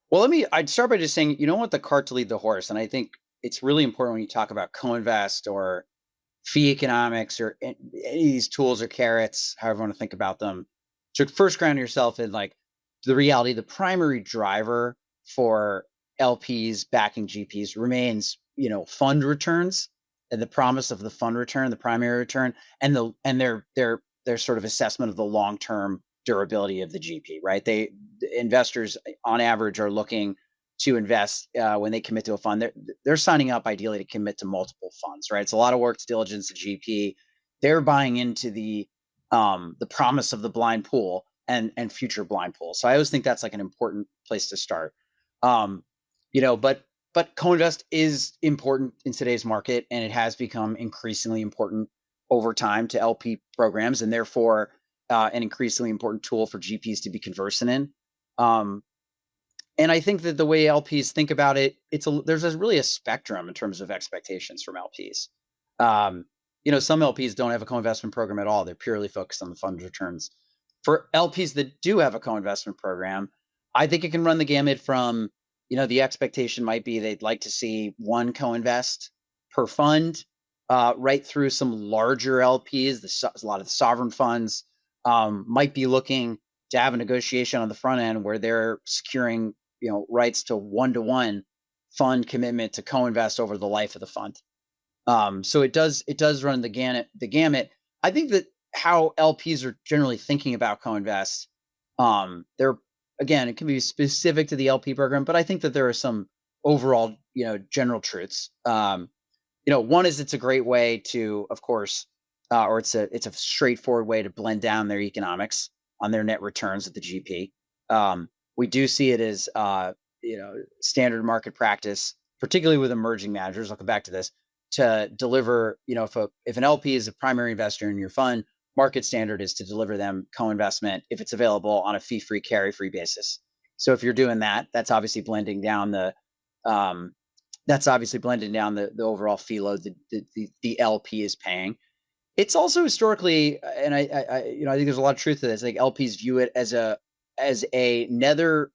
Well, I'd start by just saying, you don't want the cart to lead the horse. And I think it's really important when you talk about co-invest or fee economics, or any of these tools or carrots, however you want to think about them, to first ground yourself in, like, the reality. The primary driver for LPs backing GPs remains, fund returns, and the promise of the fund return, the primary return, and their sort of assessment of the long-term durability of the GP, right? Investors on average are looking to invest, when they commit to a fund. They're signing up ideally to commit to multiple funds, right? It's a lot of work to diligence the GP. They're buying into the promise of the blind pool and future blind pool. So I always think that's like an important place to start. But co-invest is important in today's market, and it has become increasingly important over time to LP programs, and therefore an increasingly important tool for GPs to be conversant in. And I think that the way LPs think about it, there's really a spectrum in terms of expectations from LPs. Some LPs don't have a co-investment program at all. They're purely focused on the fund returns. For LPs that do have a co-investment program, I think it can run the gamut from, the expectation might be they'd like to see one co-invest per fund, right through some larger LPs. A lot of the sovereign funds might be looking to have a negotiation on the front end where they're securing, rights to one-to-one fund commitment to co-invest over the life of the fund. So it does run the gamut. I think that how LPs are generally thinking about co-invest, again, it can be specific to the LP program, but I think that there are some overall general truths. One is it's a great way to, of course, or it's a straightforward way to blend down their economics on their net returns at the GP. We do see it as standard market practice, particularly with emerging managers. I'll come back to this, to deliver. If an LP is a primary investor in your fund, market standard is to deliver them co-investment if it's available on a fee-free, carry-free basis. So if you're doing that, that's obviously blending down the overall fee load that the LP is paying. It's also historically, and I think there's a lot of truth to this. Like LPs view it as another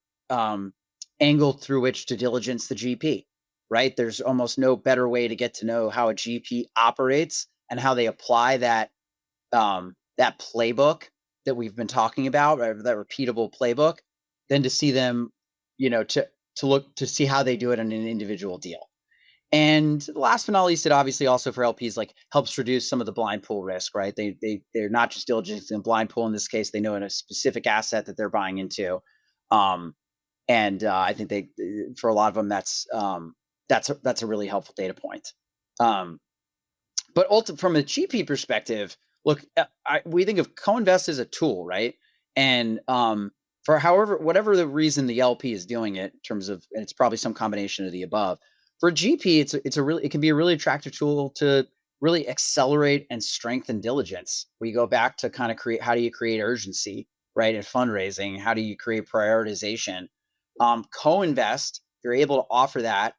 angle through which to diligence the GP. Right? There's almost no better way to get to know how a GP operates and how they apply that playbook that we've been talking about, right? That repeatable playbook, than to see them, to look to see how they do it in an individual deal. And last but not least, it obviously also for LPs helps reduce some of the blind pool risk, right? They're not just diligencing a blind pool in this case. They know in a specific asset that they're buying into, and I think for a lot of them that's a really helpful data point. But from a GP perspective, look, we think of co-invest as a tool, right? And for whatever the reason the LP is doing it in terms of, and it's probably some combination of the above. For a GP, it can be a really attractive tool to really accelerate and strengthen diligence. We go back to kind of how do you create urgency, right? In fundraising, how do you create prioritization? Co-invest, you're able to offer that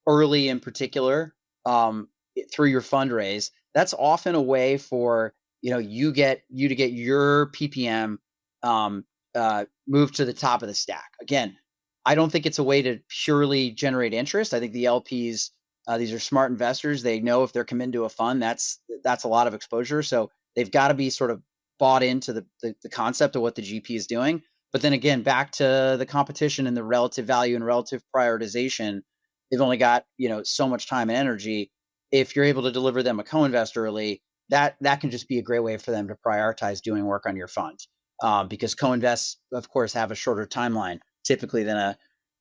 early in particular through your fundraise. That's often a way for you to get your PPM moved to the top of the stack. Again, I don't think it's a way to purely generate interest. I think the LPs, these are smart investors. They know if they're committed to a fund, that's a lot of exposure. So they've got to be sort of bought into the concept of what the GP is doing. But then again, back to the competition and the relative value and relative prioritization, they've only got so much time and energy. If you're able to deliver them a co-invest early, that can just be a great way for them to prioritize doing work on your fund, because co-invests, of course, have a shorter timeline typically than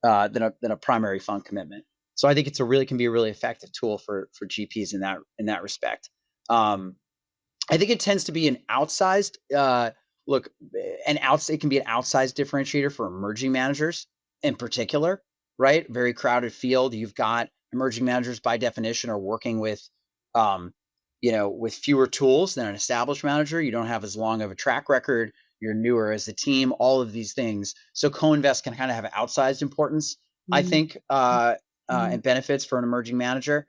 a primary fund commitment. So I think can be a really effective tool for GPs in that respect. I think it tends to be an outsized it can be an outsized differentiator for emerging managers in particular, right? Very crowded field. You've got emerging managers by definition are working with fewer tools than an established manager. You don't have as long of a track record. You're newer as a team, all of these things. So co-invest can kind of have outsized importance, I think, and benefits for an emerging manager.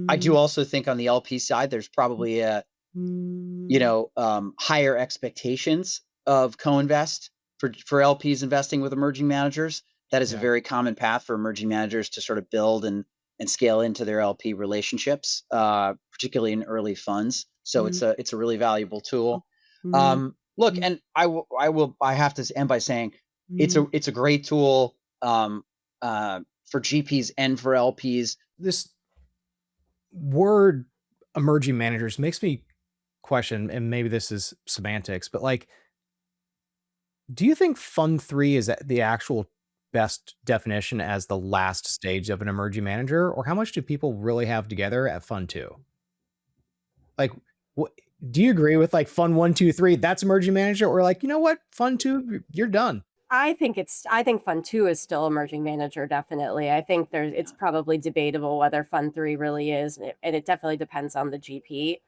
I do also think on the LP side, there's probably a higher expectations of co-invest for LPs investing with emerging managers. That is a very common path for emerging managers to sort of build and scale into their LP relationships, particularly in early funds. So it's a really valuable tool. Look, and I have to end by saying it's a great tool for GPs and for LPs. This word emerging managers makes me question, and maybe this is semantics, but do you think Fund 3 is the actual best definition as the last stage of an emerging manager, or how much do people really have together at Fund 2? Do you agree with Fund 1, 2, 3, that's emerging manager, or what, Fund 2, you're done? I think Fund 2 is still emerging manager, definitely. I think it's probably debatable whether Fund 3 really is, and it definitely depends on the GP.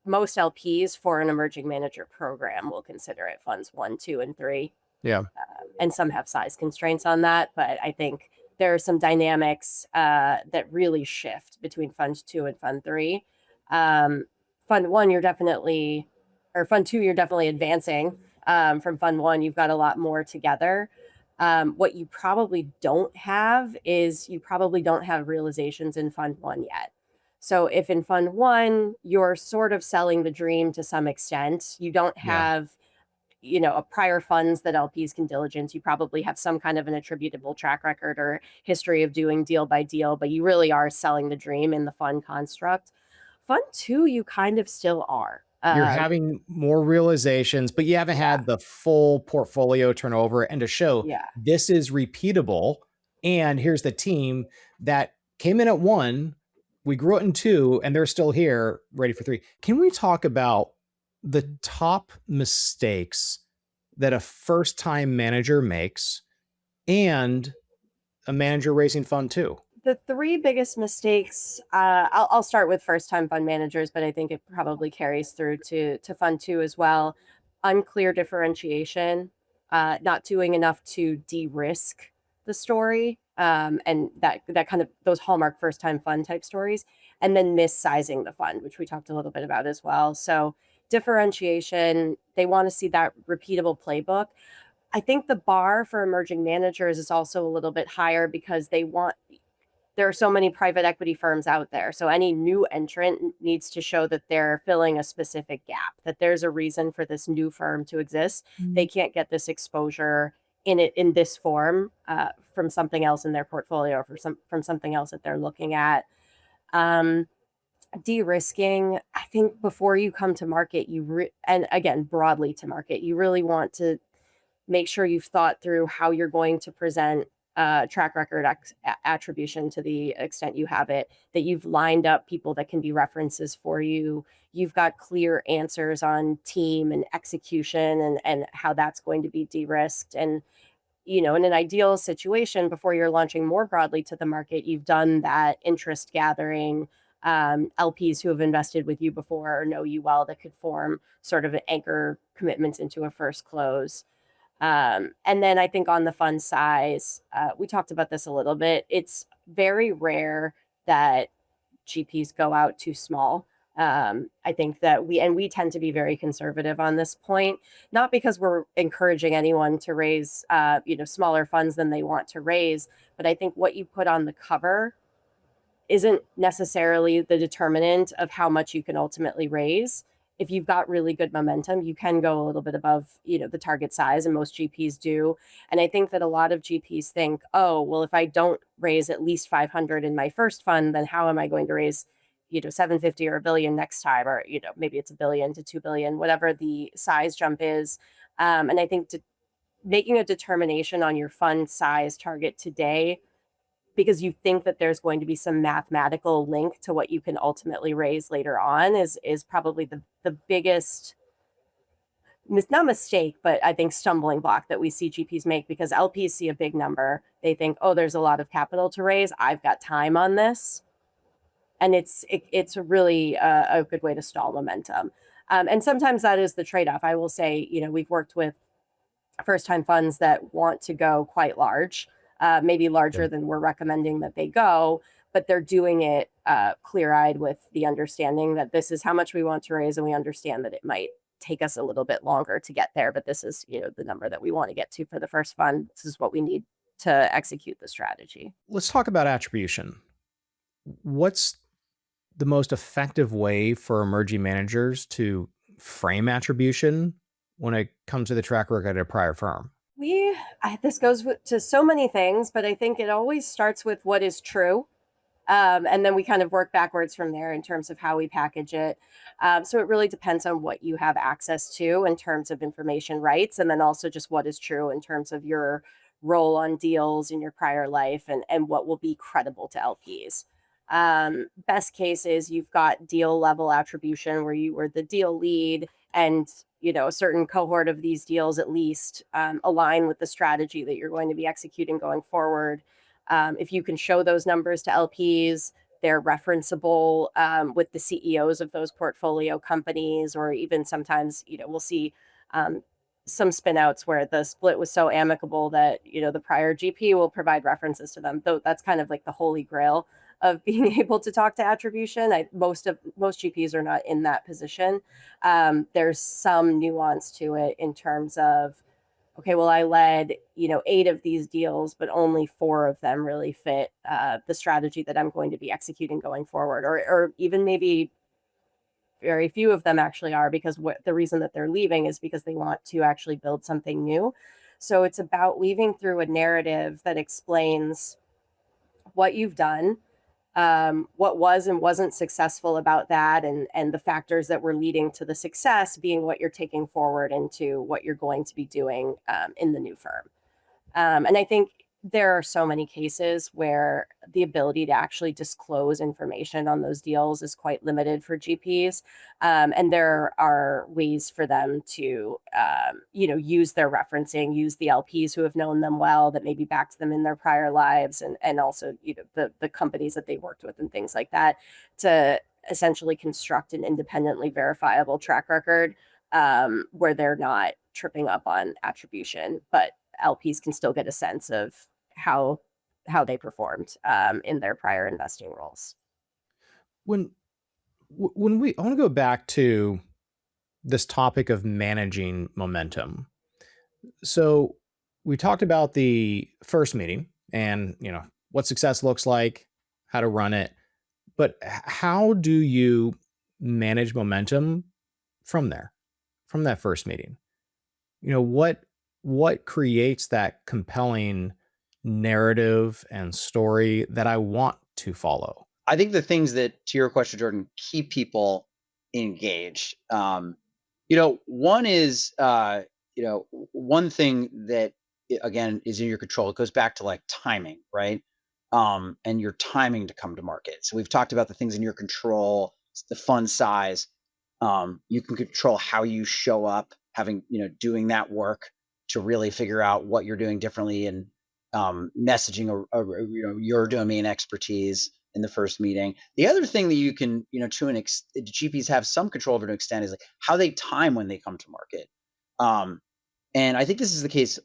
Most LPs for an emerging manager program will consider it Funds 1, 2, and 3. Yeah. And some have size constraints on that, but I think there are some dynamics that really shift between Fund 2 and Fund 3. Fund 1, Fund 2, you're definitely advancing. From Fund 1, you've got a lot more together. What you probably don't have is realizations in Fund 1 yet. So if in Fund 1, you're sort of selling the dream to some extent, you don't have, a prior funds that LPs can diligence. You probably have some kind of an attributable track record or history of doing deal by deal, but you really are selling the dream in the fund construct. Fund 2, you kind of still are. You're having more realizations, but you haven't had the full portfolio turnover and to show this is repeatable. And here's the team that came in at 1, we grew it in 2, and they're still here, ready for 3. Can we talk about the top mistakes that a first-time manager makes and a manager raising fund too? The three biggest mistakes, I'll start with first time fund managers, but I think it probably carries through to fund two as well. Unclear differentiation, not doing enough to de-risk the story, and that kind of those hallmark first time fund type stories, and then missizing the fund, which we talked a little bit about as well. So differentiation, they want to see that repeatable playbook. I think the bar for emerging managers is also a little bit higher because there are so many private equity firms out there. So any new entrant needs to show that they're filling a specific gap, that there's a reason for this new firm to exist. They can't get this exposure in this form from something else in their portfolio or from something else that they're looking at. De-risking, I think before you come to market, and again, broadly to market, you really want to make sure you've thought through how you're going to present track record attribution to the extent you have it, that you've lined up people that can be references for you. You've got clear answers on team and execution and how that's going to be de-risked. And, in an ideal situation, before you're launching more broadly to the market, you've done that interest gathering, LPs who have invested with you before or know you well that could form sort of an anchor commitments into a first close. And then I think on the fund size, we talked about this a little bit. It's very rare that GPs go out too small. I think that we tend to be very conservative on this point, not because we're encouraging anyone to raise, smaller funds than they want to raise, but I think what you put on the cover isn't necessarily the determinant of how much you can ultimately raise. If you've got really good momentum, you can go a little bit above, the target size, and most GPs do. And I think that a lot of GPs think, oh, well, if I don't raise at least 500 in my first fund, then how am I going to raise, 750 or a billion next time, or, maybe it's a billion to 2 billion, whatever the size jump is. And I think making a determination on your fund size target today, because you think that there's going to be some mathematical link to what you can ultimately raise later on, is probably the biggest, not mistake, but I think stumbling block that we see GPs make, because LPs see a big number. They think, oh, there's a lot of capital to raise. I've got time on this. And it's really a good way to stall momentum. And sometimes that is the trade-off. I will say, we've worked with first-time funds that want to go quite large, maybe larger than we're recommending that they go, but they're doing it clear-eyed with the understanding that this is how much we want to raise, and we understand that it might take us a little bit longer to get there, but this is, the number that we want to get to for the first fund. This is what we need to execute the strategy. Let's talk about attribution. What's the most effective way for emerging managers to frame attribution when it comes to the track record at a prior firm? This goes to so many things, but I think it always starts with what is true. And then we kind of work backwards from there in terms of how we package it. So it really depends on what you have access to in terms of information rights, and then also just what is true in terms of your role on deals in your prior life, and what will be credible to LPs. Best case is you've got deal level attribution where you were the deal lead, and a certain cohort of these deals at least align with the strategy that you're going to be executing going forward. If you can show those numbers to LPs, they're referenceable with the CEOs of those portfolio companies, or even sometimes, we'll see some spinouts where the split was so amicable that, the prior GP will provide references to them. Though that's kind of like the holy grail of being able to talk to attribution. Most GPs are not in that position. There's some nuance to it in terms of, okay, well, I led, 8 of these deals, but only 4 of them really fit the strategy that I'm going to be executing going forward, or even maybe very few of them actually are, because the reason that they're leaving is because they want to actually build something new. So it's about weaving through a narrative that explains what you've done, what was and wasn't successful about that, and the factors that were leading to the success being what you're taking forward into what you're going to be doing in the new firm. And I think there are so many cases where the ability to actually disclose information on those deals is quite limited for GPs. And there are ways for them to, use their referencing, use the LPs who have known them well, that maybe backed them in their prior lives, and also, the companies that they worked with and things like that, to essentially construct an independently verifiable track record, where they're not tripping up on attribution, but LPs can still get a sense of how they performed in their prior investing roles. When I want to go back to this topic of managing momentum. So we talked about the first meeting and, what success looks like, how to run it, but how do you manage momentum from there, from that first meeting? What creates that compelling narrative and story that I want to follow? I think the things that, to your question, Jordan, keep people engaged. One is, one thing that again is in your control. It goes back to like timing, right? And your timing to come to market. So we've talked about the things in your control, the fund size. You can control how you show up, doing that work to really figure out what you're doing differently, and messaging your domain expertise in the first meeting. The other thing that you can, GPs have some control over to an extent, is like how they time when they come to market. And I think this is the case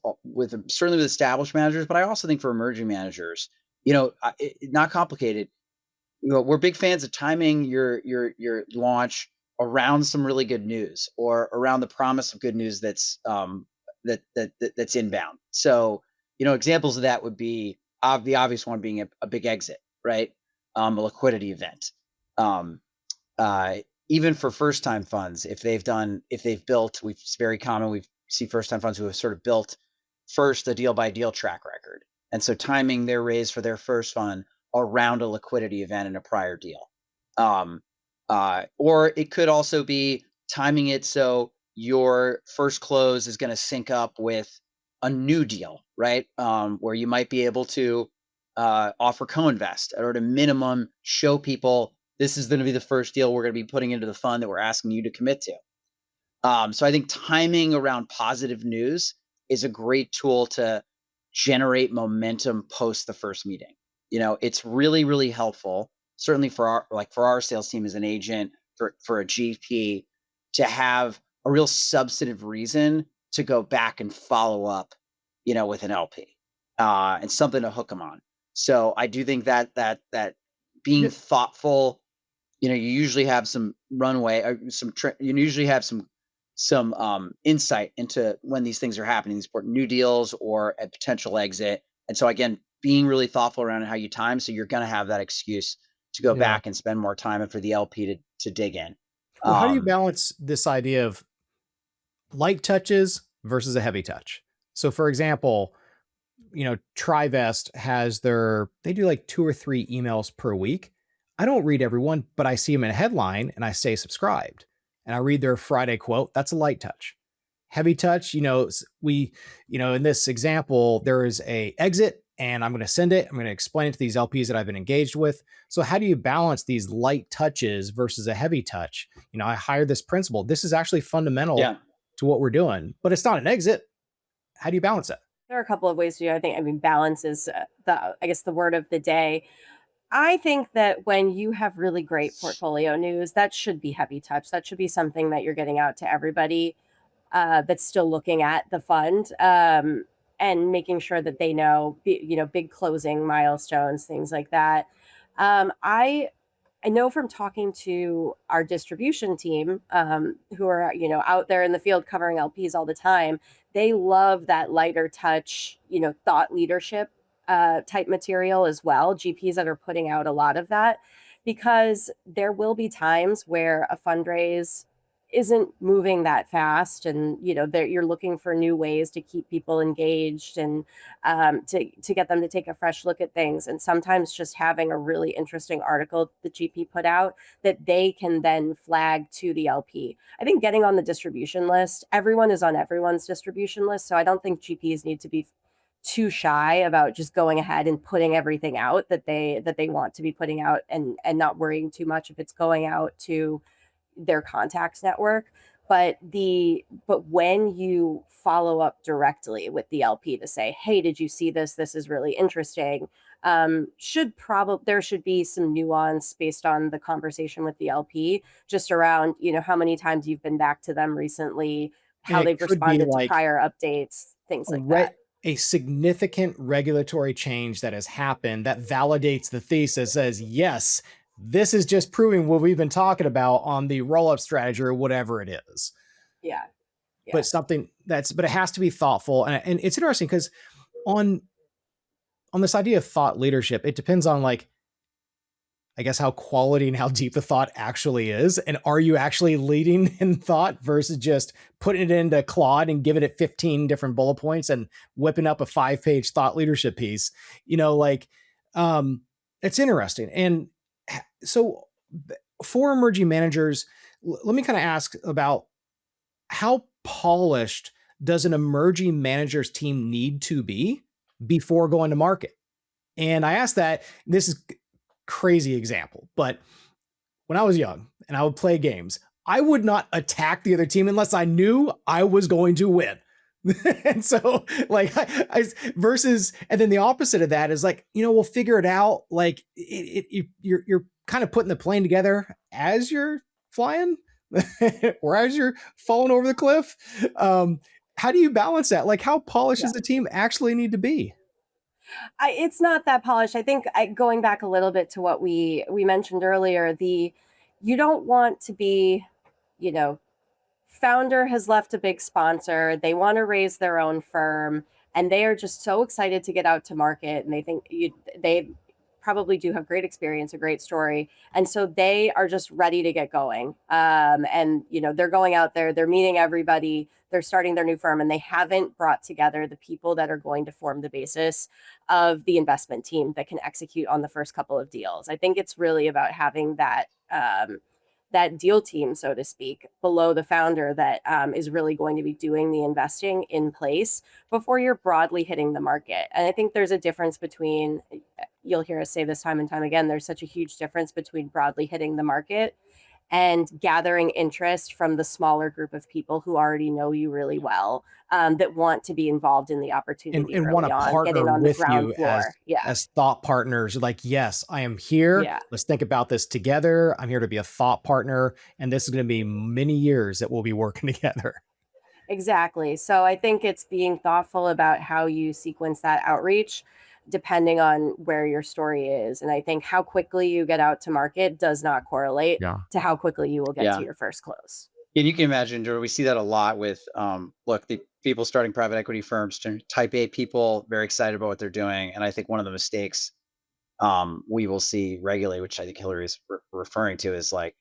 certainly with established managers, but I also think for emerging managers, not complicated. We're big fans of timing your launch around some really good news, or around the promise of good news that's that's inbound. So, examples of that would be the obvious one being a big exit, right? A liquidity event. Um, Even for first time funds, if they've built, it's very common. We see first time funds who have sort of built first a deal by deal track record. And so timing their raise for their first fund around a liquidity event in a prior deal. Or it could also be timing it so your first close is going to sync up with a new deal, right? Where you might be able to offer co-invest, or at a minimum show people this is going to be the first deal we're going to be putting into the fund that we're asking you to commit to. So I think timing around positive news is a great tool to generate momentum post the first meeting. It's really, really helpful, certainly for our sales team as an agent, for a GP, to have a real substantive reason to go back and follow up, with an LP, and something to hook them on. So I do think that being thoughtful, you usually have some runway, or you usually have some insight into when these things are happening, these important new deals or a potential exit. And so again, being really thoughtful around how you time, so you're going to have that excuse to go Yeah. back and spend more time, and for the LP to dig in. Well, how do you balance this idea of light touches versus a heavy touch? So for example, Trivest they do like 2 or 3 emails per week. I don't read everyone, but I see them in a headline and I stay subscribed and I read their Friday quote. That's a light touch. Heavy touch, in this example, there is a exit and I'm going to send it. I'm going to explain it to these LPs that I've been engaged with. So how do you balance these light touches versus a heavy touch? I hired this principal. This is actually fundamental to what we're doing, but it's not an exit. How do you balance that? There are a couple of ways to do it. Balance is the word of the day. I think that when you have really great portfolio news, that should be heavy touch. That should be something that you're getting out to everybody that's still looking at the fund, and making sure that they know, big closing milestones, things like that. I know from talking to our distribution team, who are, out there in the field covering LPs all the time, they love that lighter touch, thought leadership type material as well. GPs that are putting out a lot of that, because there will be times where a fundraise isn't moving that fast, and you're looking for new ways to keep people engaged, and to get them to take a fresh look at things. And sometimes just having a really interesting article the GP put out that they can then flag to the LP. I think getting on the distribution list, everyone is on everyone's distribution list, so I don't think GPs need to be too shy about just going ahead and putting everything out that they want to be putting out, and not worrying too much if it's going out to their contacts network. But when you follow up directly with the LP to say, hey, did you see this? This is really interesting. There should be some nuance based on the conversation with the LP, just around, how many times you've been back to them recently, And how it they've could be responded to like prior updates, things a like that. a significant regulatory change that has happened that validates the thesis, says, yes, this is just proving what we've been talking about on the roll-up strategy or whatever it is. Yeah. Yeah. But but it has to be thoughtful. And it's interesting because on this idea of thought leadership, it depends on, like, I guess, how quality and how deep the thought actually is. And are you actually leading in thought versus just putting it into Claude and giving it 15 different bullet points and whipping up a 5-page thought leadership piece? It's interesting. And so for emerging managers, let me kind of ask about how polished does an emerging manager's team need to be before going to market? And I ask that, this is crazy example, but when I was young and I would play games, I would not attack the other team unless I knew I was going to win. And so, like, versus, and then the opposite of that is like, we'll figure it out. Like, you're kind of putting the plane together as you're flying or as you're falling over the cliff. How do you balance that? Like, how polished does the team actually need to be? It's not that polished. I think, going back a little bit to what we mentioned earlier, you don't want to be, founder has left a big sponsor. They want to raise their own firm, and they are just so excited to get out to market, and they think they probably do have great experience, a great story, and so they are just ready to get going. And they're going out there, they're meeting everybody, they're starting their new firm, and they haven't brought together the people that are going to form the basis of the investment team that can execute on the first couple of deals. I think it's really about having that deal team, so to speak, below the founder that is really going to be doing the investing in place before you're broadly hitting the market. And I think there's a difference between, you'll hear us say this time and time again, there's such a huge difference between broadly hitting the market and gathering interest from the smaller group of people who already know you really well, that want to be involved in the opportunity And early want to on, getting partner on the with ground you floor. as thought partners. Like, yes, I am here. Yeah. Let's think about this together. I'm here to be a thought partner, and this is going to be many years that we'll be working together. Exactly. So I think it's being thoughtful about how you sequence that outreach depending on where your story is. And I think how quickly you get out to market does not correlate Yeah. to how quickly you will get Yeah. to your first close. And you can imagine, Drew, we see that a lot with, the people starting private equity firms, type A people, very excited about what they're doing. And I think one of the mistakes we will see regularly, which I think Hilary is referring to, is like,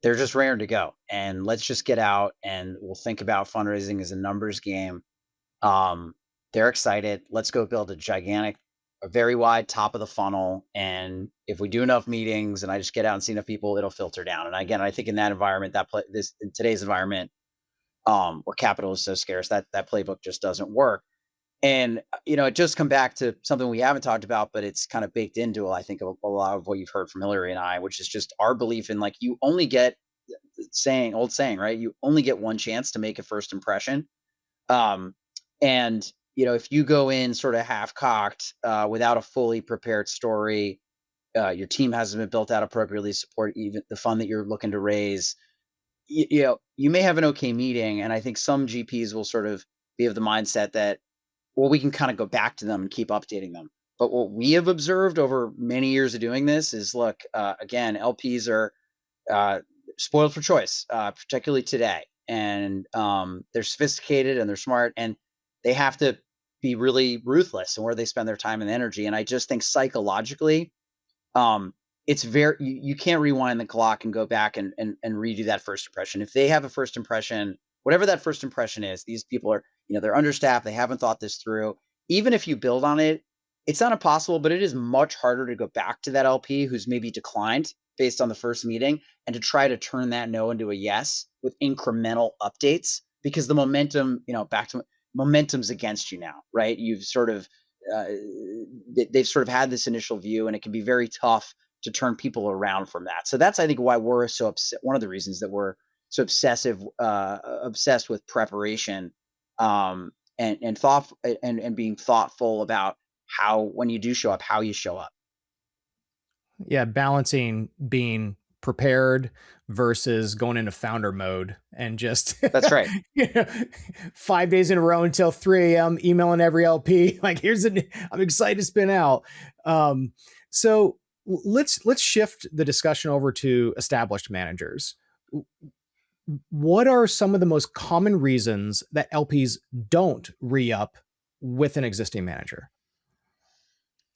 they're just raring to go. And let's just get out and we'll think about fundraising as a numbers game. They're excited. Let's go build a very wide top of the funnel. And if we do enough meetings and I just get out and see enough people, it'll filter down. And again, I think in that environment, in today's environment, where capital is so scarce, that playbook just doesn't work. And it just come back to something we haven't talked about, but it's kind of baked into, I think, a lot of what you've heard from Hilary and I, which is just our belief in, like, you only get old saying, right? You only get one chance to make a first impression. And if you go in sort of half cocked, without a fully prepared story, your team hasn't been built out appropriately to support even the fund that you're looking to raise, you may have an okay meeting. And I think some GPs will sort of be of the mindset that, well, we can kind of go back to them and keep updating them. But what we have observed over many years of doing this is, look, again, LPs are spoiled for choice, particularly today. And they're sophisticated and they're smart, and they have to be really ruthless in where they spend their time and energy. And I just think psychologically, it's you can't rewind the clock and go back and redo that first impression. If they have a first impression, whatever that first impression is, these people are, they're understaffed. They haven't thought this through. Even if you build on it, it's not impossible, but it is much harder to go back to that LP who's maybe declined based on the first meeting and to try to turn that no into a yes with incremental updates, because the momentum, momentum's against you now, right? You've sort of they've sort of had this initial view, and it can be very tough to turn people around from that. So that's, I think, why we're so upset. One of the reasons that we're so obsessed with preparation, and thought, and being thoughtful about how, when you do show up, how you show up. Yeah, balancing being prepared versus going into founder mode and just That's right. 5 days in a row until 3 a.m. emailing every LP. Like, I'm excited to spin out. So let's shift the discussion over to established managers. What are some of the most common reasons that LPs don't re-up with an existing manager?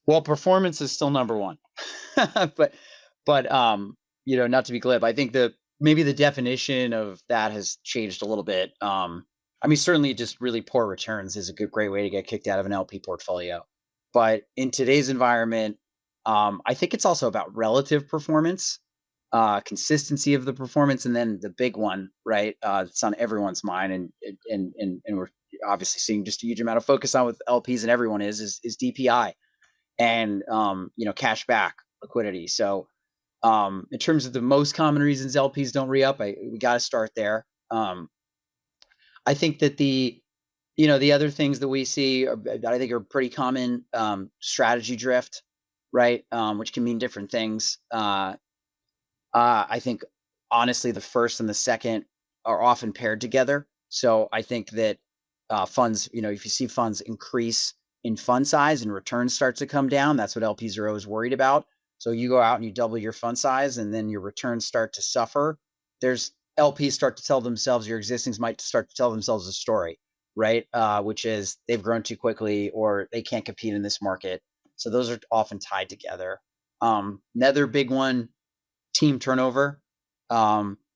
Well, performance is still number one, but not to be glib, I think maybe the definition of that has changed a little bit. I mean, certainly just really poor returns is a great way to get kicked out of an LP portfolio. But in today's environment, I think it's also about relative performance, consistency of the performance, and then the big one, right? It's on everyone's mind, and we're obviously seeing just a huge amount of focus on with LPs, and everyone is DPI, and cash back liquidity. So in terms of the most common reasons LPs don't re-up, we got to start there. I think that the other things that we see that I think are pretty common, strategy drift, right? Which can mean different things. I think, honestly, the first and the second are often paired together. So I think that funds, if you see funds increase in fund size and returns start to come down, that's what LPs are always worried about. So you go out and you double your fund size, and then your returns start to suffer. There's LPs start to tell themselves, your existings might start to tell themselves a story, right? Which is they've grown too quickly, or they can't compete in this market. So those are often tied together. Another big one, team turnover,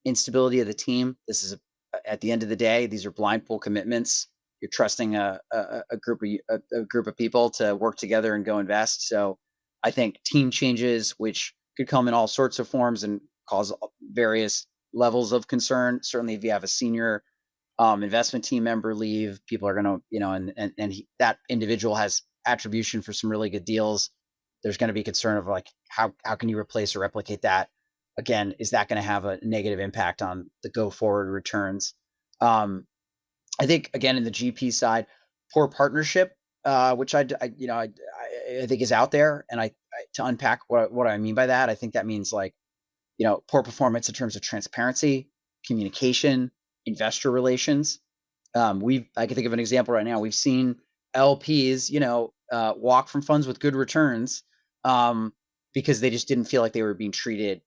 instability of the team. This is at the end of the day, these are blind pool commitments. You're trusting a group of people to work together and go invest. So I think team changes, which could come in all sorts of forms and cause various levels of concern. Certainly, if you have a senior investment team member leave, people are going to, that individual has attribution for some really good deals. There's going to be concern of, like, how can you replace or replicate that? Again, is that going to have a negative impact on the go forward returns? I think, again, in the GP side, poor partnership, which I think is out there. And to unpack what I mean by that, I think that means, like, poor performance in terms of transparency, communication, investor relations. I can think of an example right now. We've seen LPs, walk from funds with good returns, because they just didn't feel like they were being treated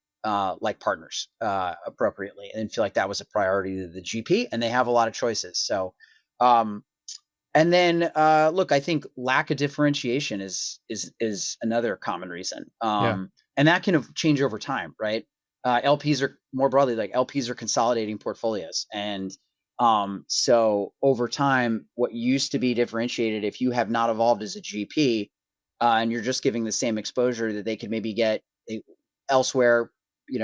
like partners appropriately, and didn't feel like that was a priority to the GP, and they have a lot of choices. So, and then look, I think lack of differentiation is another common reason, and that can change over time, right? LPs are, more broadly, like, LPs are consolidating portfolios, and so over time, what used to be differentiated, if you have not evolved as a GP, and you're just giving the same exposure that they could maybe get elsewhere, in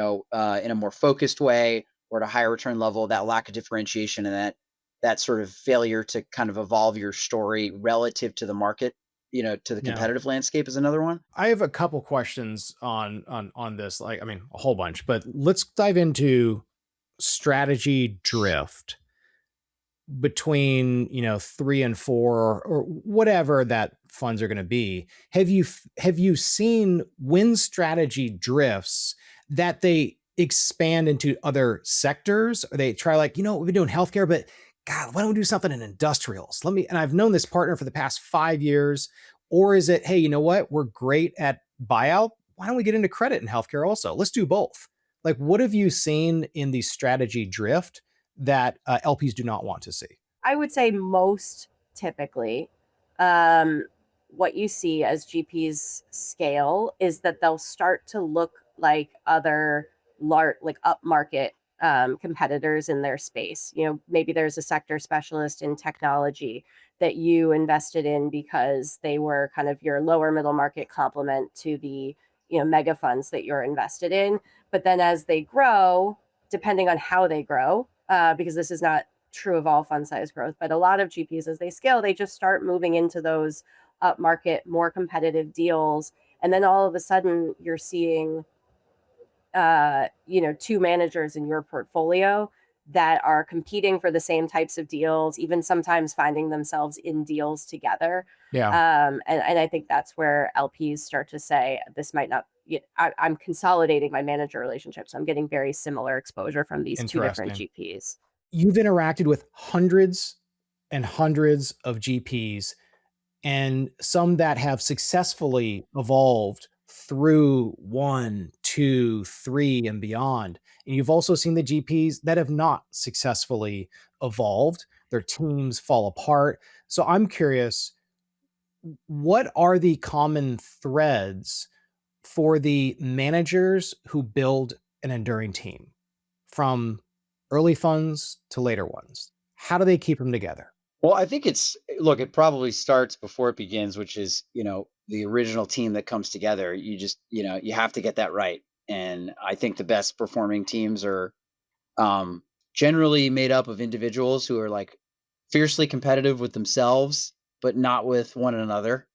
a more focused way or at a higher return level, that lack of differentiation and that sort of failure to kind of evolve your story relative to the market, to the competitive landscape, is another one. I have a couple questions on this. Like, I mean, a whole bunch, but let's dive into strategy drift between 3 and 4 or whatever that funds are going to be. Have you seen, when strategy drifts, that they expand into other sectors, or they try, like, we've been doing healthcare, but God, why don't we do something in industrials? And I've known this partner for the past 5 years. Or is it, hey, you know what? We're great at buyout. Why don't we get into credit and healthcare also? Let's do both. Like, what have you seen in the strategy drift that LPs do not want to see? I would say most typically, what you see as GPs scale is that they'll start to look like other like upmarket competitors in their space. Maybe there's a sector specialist in technology that you invested in because they were kind of your lower middle market complement to the mega funds that you're invested in. But then as they grow, depending on how they grow, because this is not true of all fund size growth, but a lot of GPs, as they scale, they just start moving into those upmarket, more competitive deals. And then all of a sudden you're seeing, two managers in your portfolio that are competing for the same types of deals, even sometimes finding themselves in deals together. Yeah. And I think that's where LPs start to say, this might not, I'm consolidating my manager relationships. I'm getting very similar exposure from these two different Interesting. GPs. You've interacted with hundreds and hundreds of GPs, and some that have successfully evolved through one, two, three, and beyond. And you've also seen the GPs that have not successfully evolved, their teams fall apart. So I'm curious, what are the common threads for the managers who build an enduring team from early funds to later ones? How do they keep them together? Well, I think look, it probably starts before it begins, which is, the original team that comes together. You just, you have to get that right. And I think the best performing teams are um, generally made up of individuals who are like fiercely competitive with themselves, but not with one another.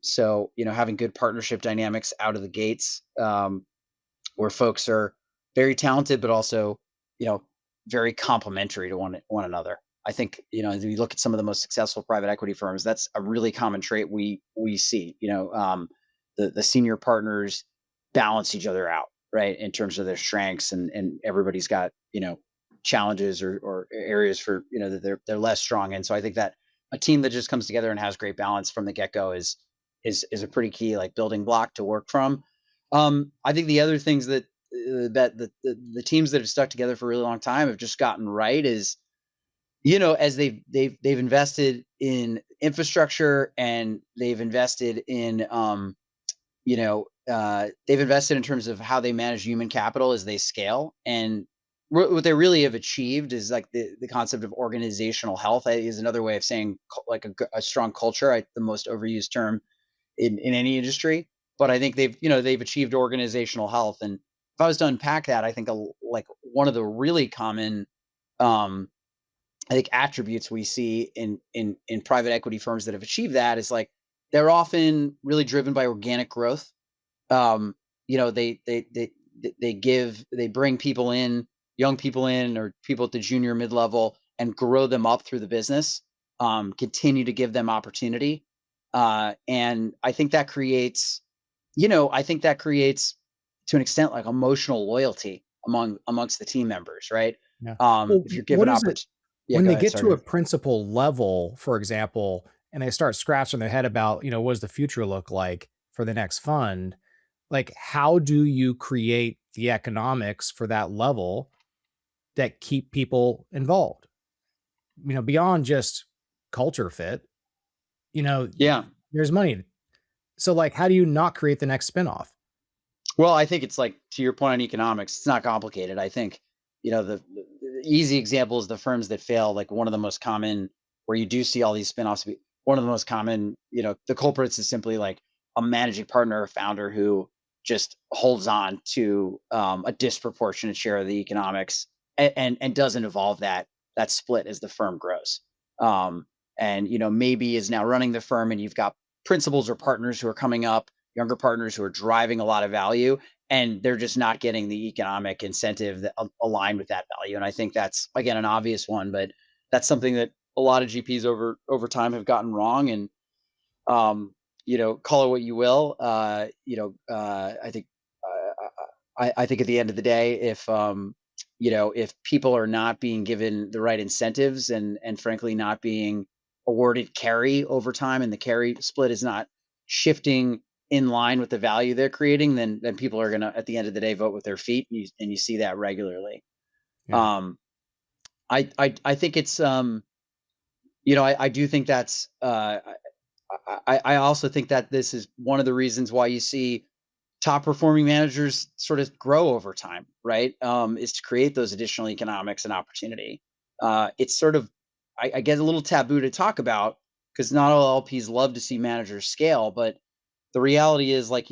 So, having good partnership dynamics out of the gates, where folks are very talented, but also, you know, very complementary to one another. I think, if you look at some of the most successful private equity firms, that's a really common trait we see. The senior partners balance each other out, right, in terms of their strengths, and everybody's got, challenges or areas for, that they're less strong in. So I think that a team that just comes together and has great balance from the get go is a pretty key like building block to work from. I think the other things that the teams that have stuck together for a really long time have just gotten right is, as they've invested in infrastructure, and they've invested in they've invested in terms of how they manage human capital as they scale. And what they really have achieved is like the concept of organizational health is another way of saying like a strong culture. The most overused term in any industry, but I think they've achieved organizational health. And if I was to unpack that, I think like one of the really common, um, I think attributes we see in private equity firms that have achieved that is like they're often really driven by organic growth. um, they bring people in, young people in, or people at the junior mid level, and grow them up through the business. Continue to give them opportunity, and I think that creates to an extent like emotional loyalty amongst the team members, right? Yeah. Well, If you're what given is it opportunity, yeah, when go they ahead. get Sorry. to a principal level, for example, and they start scratching their head about, what does the future look like for the next fund? Like, how do you create the economics for that level that keep people involved? Beyond just culture fit, you know, Yeah. there's money. So like, how do you not create the next spinoff? Well, I think it's like to your point on economics, it's not complicated. I think, the easy example is the firms that fail, like one of the most common where you do see all these spinoffs. One of the most common, the culprits is simply like a managing partner or founder who just holds on to a disproportionate share of the economics, and doesn't evolve that split as the firm grows. Um, and maybe is now running the firm, and you've got principals or partners who are coming up, younger partners who are driving a lot of value, and they're just not getting the economic incentive that align with that value. And I think that's again an obvious one, but that's something that a lot of GPs over time have gotten wrong. And call it what you will. I think I think at the end of the day, if people are not being given the right incentives, and frankly not being awarded carry over time, and the carry split is not shifting in line with the value they're creating, then people are gonna at the end of the day vote with their feet, and you see that regularly. Yeah. Um, I think it's I do think that's I also think that this is one of the reasons why you see top performing managers sort of grow over time, right? Is to create those additional economics and opportunity. It's sort of, I get a little taboo to talk about because not all LPs love to see managers scale, but the reality is like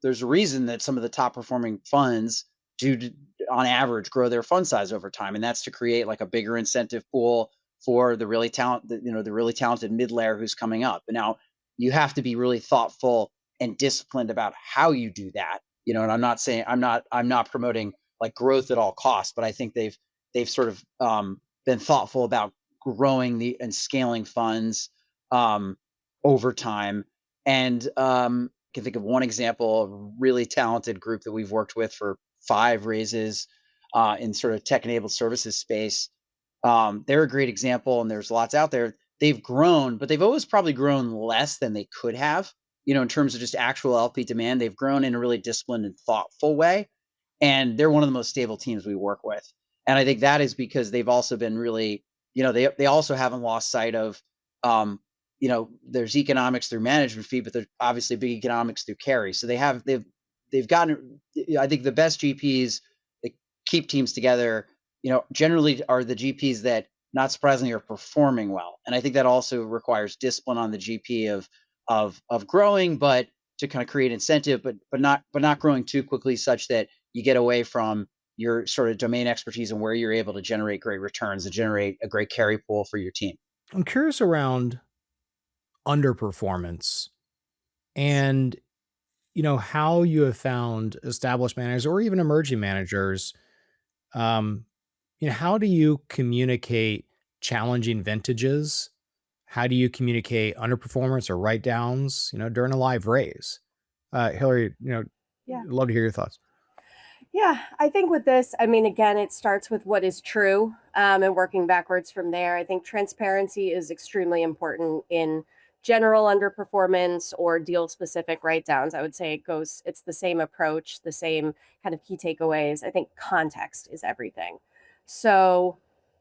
there's a reason that some of the top performing funds do on average grow their fund size over time. And that's to create like a bigger incentive pool for the really talented mid layer who's coming up. And now you have to be really thoughtful and disciplined about how you do that. And I'm not saying I'm not promoting like growth at all costs, but I think they've sort of been thoughtful about growing the and scaling funds um, over time. And I can think of one example of a really talented group that we've worked with for 5 raises in sort of tech-enabled services space. They're a great example, and there's lots out there. They've grown, but they've always probably grown less than they could have, in terms of just actual LP demand. They've grown in a really disciplined and thoughtful way, and they're one of the most stable teams we work with. And I think that is because they've also been really, they also haven't lost sight of, there's economics through management fee, but there's obviously big economics through carry. So they've gotten, I think the best GPs that keep teams together, generally are the GPs that, not surprisingly, are performing well. And I think that also requires discipline on the GP of growing, but to kind of create incentive, but not growing too quickly such that you get away from your sort of domain expertise and where you're able to generate great returns and generate a great carry pool for your team. I'm curious around underperformance and how you have found established managers or even emerging managers. Um, how do you communicate challenging vintages? How do you communicate underperformance or write downs, during a live raise? Hilary, Yeah. love to hear your thoughts. Yeah, I think with this, I mean, again, it starts with what is true, and working backwards from there. I think transparency is extremely important in general underperformance or deal specific write downs. I would say it's the same approach, the same kind of key takeaways. I think context is everything. So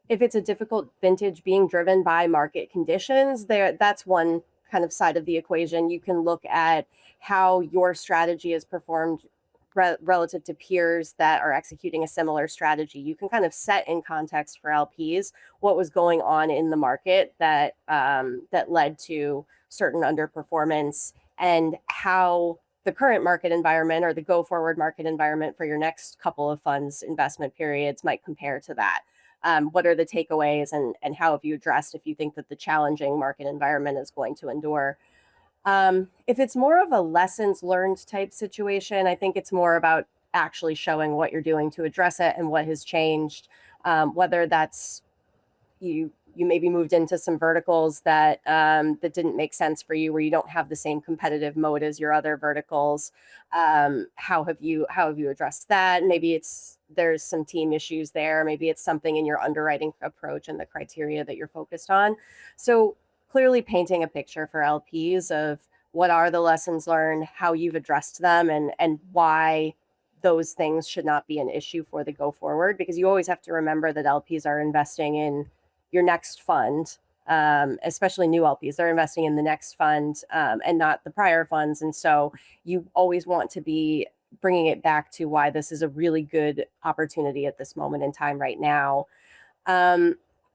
if it's a difficult vintage being driven by market conditions, that's one kind of side of the equation. You can look at how your strategy has performed relative to peers that are executing a similar strategy. You can kind of set in context for LPs what was going on in the market that led to certain underperformance, and how the current market environment or the go forward market environment for your next couple of funds investment periods might compare to that. What are the takeaways, and how have you addressed if you think that the challenging market environment is going to endure? If it's more of a lessons learned type situation, I think it's more about actually showing what you're doing to address it and what has changed. Whether that's you maybe moved into some verticals that didn't make sense for you, where you don't have the same competitive mode as your other verticals. How have you addressed that? Maybe there's some team issues there. Maybe it's something in your underwriting approach and the criteria that you're focused on. So clearly painting a picture for LPs of what are the lessons learned, how you've addressed them, and why those things should not be an issue for the go forward. Because you always have to remember that LPs are investing in your next fund, especially new LPs. They're investing in the next fund, and not the prior funds. And so you always want to be bringing it back to why this is a really good opportunity at this moment in time right now.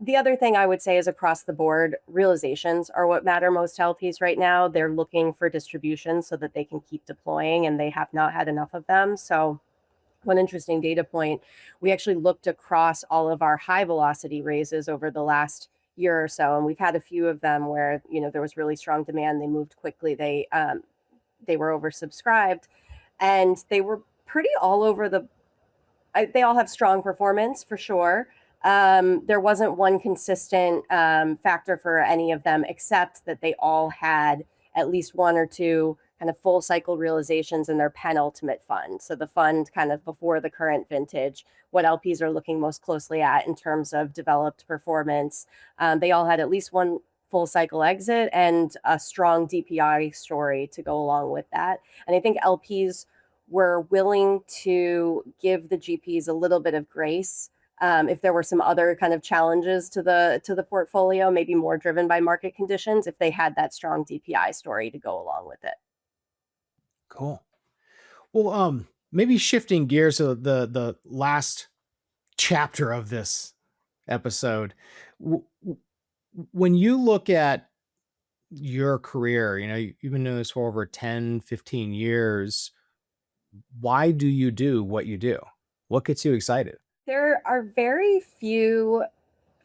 The other thing I would say is, across the board, realizations are what matter most to LPs right now. They're looking for distribution so that they can keep deploying, and they have not had enough of them. So one interesting data point, we actually looked across all of our high velocity raises over the last year or so, and we've had a few of them where there was really strong demand. They moved quickly. They were oversubscribed, and they were pretty all over they all have strong performance for sure. There wasn't one consistent factor for any of them, except that they all had at least one or two kind of full cycle realizations in their penultimate fund. So the fund kind of before the current vintage, what LPs are looking most closely at in terms of developed performance. They all had at least one full cycle exit and a strong DPI story to go along with that. And I think LPs were willing to give the GPs a little bit of grace if there were some other kind of challenges to the portfolio, maybe more driven by market conditions, if they had that strong DPI story to go along with it. Cool. Well, maybe shifting gears to the last chapter of this episode. When you look at your career, you've been doing this for over 10, 15 years. Why do you do what you do? What gets you excited? There are very few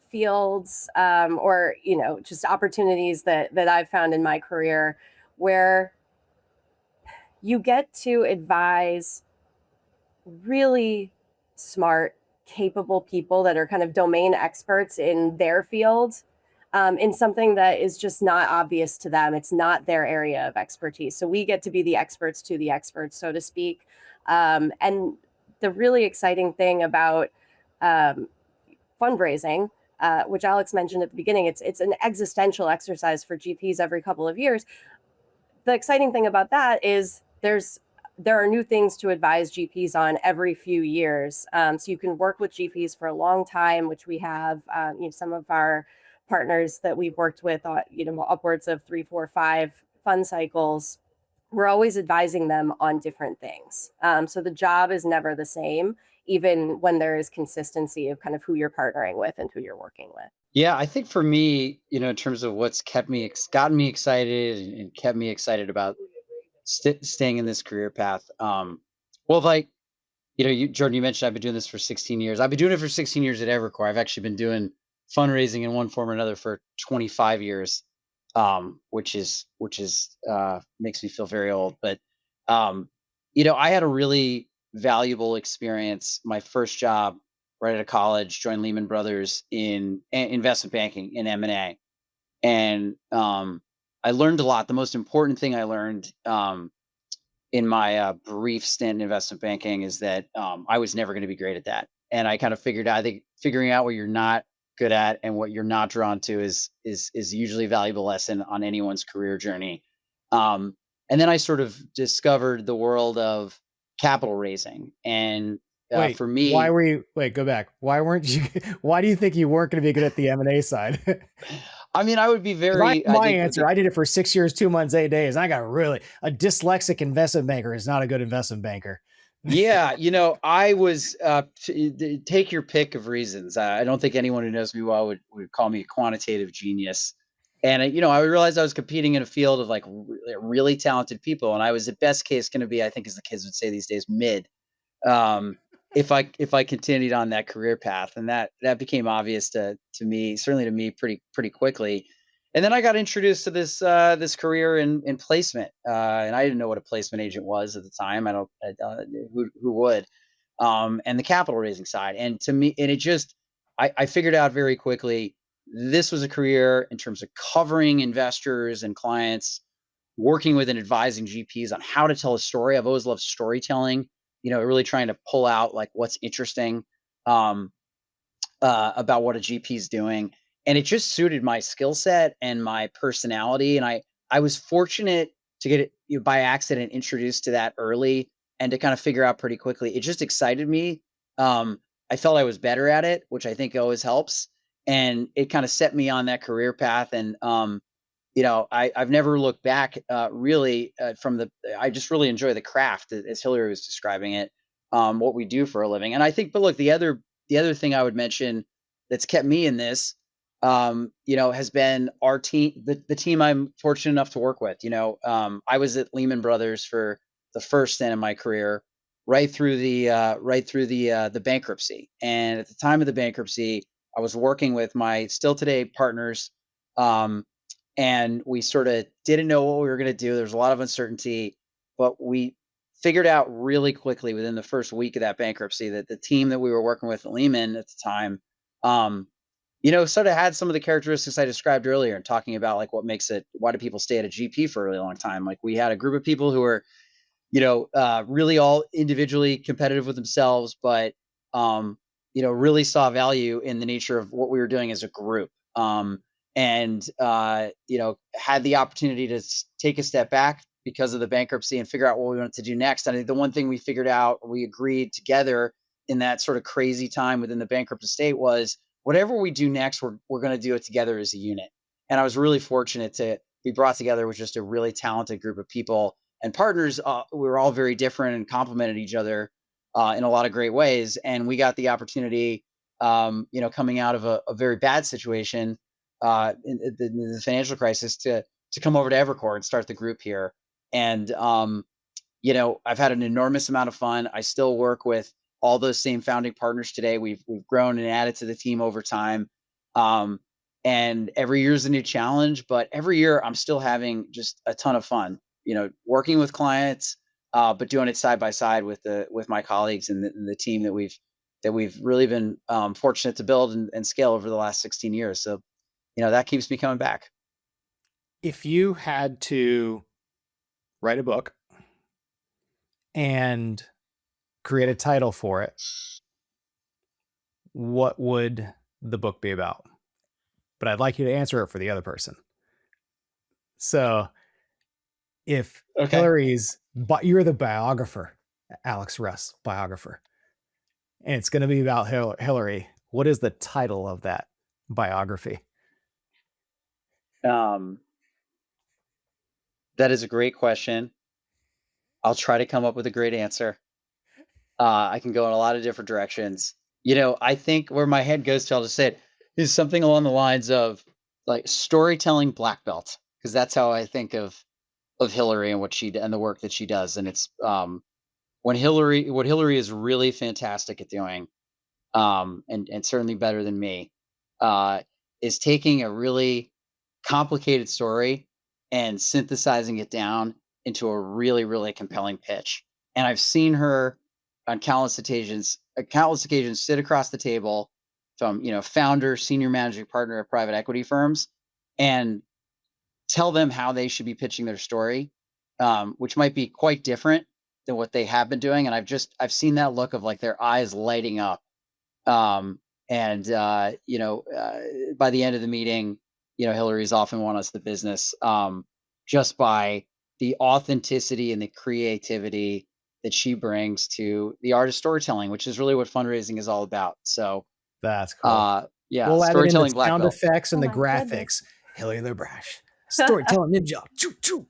fields, or just opportunities that I've found in my career where you get to advise really smart, capable people that are kind of domain experts in their field, in something that is just not obvious to them. It's not their area of expertise. So we get to be the experts to the experts, so to speak. And the really exciting thing about um, fundraising, which Alex mentioned at the beginning, it's an existential exercise for GPs every couple of years. The exciting thing about that is there are new things to advise GPs on every few years. So you can work with GPs for a long time, which we have. Some of our partners that we've worked with, upwards of 3, 4, 5 fund cycles. We're always advising them on different things. So the job is never the same, even when there is consistency of kind of who you're partnering with and who you're working with. Yeah, I think for me, in terms of what's gotten me excited and kept me excited about staying in this career path. Well, like, Jordan, you mentioned I've been doing this for 16 years. I've been doing it for 16 years at Evercore. I've actually been doing fundraising in one form or another for 25 years, which is makes me feel very old. But um, I had a really valuable experience. My first job right out of college, joined Lehman Brothers in investment banking in M&A, and I learned a lot. The most important thing I learned in my brief stint in investment banking is that I was never going to be great at that. And I kind of figured out, I think figuring out what you're not good at and what you're not drawn to is usually a valuable lesson on anyone's career journey. Um, and then I sort of discovered the world of capital raising. And Wait, for me, go back. Why weren't you, why do you think you weren't going to be good at the M&A side? I mean, I would be Because I very, I my think, answer, I did it for 6 years, 2 months, 8 days. I got really a dyslexic investment banker is not a good investment banker. yeah, I was take your pick of reasons. I don't think anyone who knows me well would call me a quantitative genius. And I realized I was competing in a field of like really talented people, and I was at best case going to be, I think, as the kids would say these days, mid. If I continued on that career path, and that became obvious to me, certainly to me, pretty quickly. And then I got introduced to this career in placement, and I didn't know what a placement agent was at the time. I don't who would, and the capital raising side. And to me, and it just I figured out very quickly this was a career in terms of covering investors and clients, working with and advising GPs on how to tell a story. I've always loved storytelling, really trying to pull out like what's interesting um, about what a GP is doing. And it just suited my skill set and my personality. And I was fortunate to get it by accident introduced to that early and to kind of figure out pretty quickly. It just excited me. I felt I was better at it, which I think always helps. And it kind of set me on that career path. And I've never looked back really from the. I just really enjoy the craft as Hilary was describing it, what we do for a living. And I think, but look, the other thing I would mention that's kept me in this, has been our team, the team I'm fortunate enough to work with. I was at Lehman Brothers for the first stint in my career, right through the bankruptcy. And at the time of the bankruptcy, I was working with my still today partners. Um, and we sort of didn't know what we were going to do. There was a lot of uncertainty, but we figured out really quickly within the first week of that bankruptcy that the team that we were working with at Lehman at the time, um, sort of had some of the characteristics I described earlier and talking about like why do people stay at a GP for a really long time? Like we had a group of people who were, really all individually competitive with themselves, but, really saw value in the nature of what we were doing as a group. And had the opportunity to take a step back because of the bankruptcy and figure out what we wanted to do next. I think the one thing we figured out, we agreed together in that sort of crazy time within the bankrupt estate was whatever we do next, we're going to do it together as a unit. And I was really fortunate to be brought together with just a really talented group of people and partners. We were all very different and complemented each other in a lot of great ways. And we got the opportunity, coming out of a very bad situation in the financial crisis to come over to Evercore and start the group here. And I've had an enormous amount of fun. I still work with all those same founding partners today. We've grown and added to the team over time. Um, and every year is a new challenge, but every year I'm still having just a ton of fun, working with clients, but doing it side by side with my colleagues and the team that we've really been fortunate to build and scale over the last 16 years. So, that keeps me coming back. If you had to write a book and create a title for it, what would the book be about? But I'd like you to answer it for the other person. So if Okay. Hilary's, but you're the biographer, Alex Russ, biographer, and it's going to be about Hilary, what is the title of that biography? Um, that is a great question. I'll try to come up with a great answer. I can go in a lot of different directions. I think where my head goes to, I'll just say it, is something along the lines of like storytelling black belt, because that's how I think of Hillary and and the work that she does. And it's what Hillary is really fantastic at doing, and certainly better than me, uh, is taking a really complicated story and synthesizing it down into a really, really compelling pitch. And I've seen her on countless occasions sit across the table from, founder, senior managing partner of private equity firms and tell them how they should be pitching their story, which might be quite different than what they have been doing. And I've seen that look of like their eyes lighting up, and by the end of the meeting, Hillary's often won us the business, just by the authenticity and the creativity that she brings to the art of storytelling, which is really what fundraising is all about. So, That's cool. yeah, We'll add it in the storytelling black sound belt. effects Oh and the my goodness. graphics. Hilary LaBrash, storytelling ninja. Choo choo.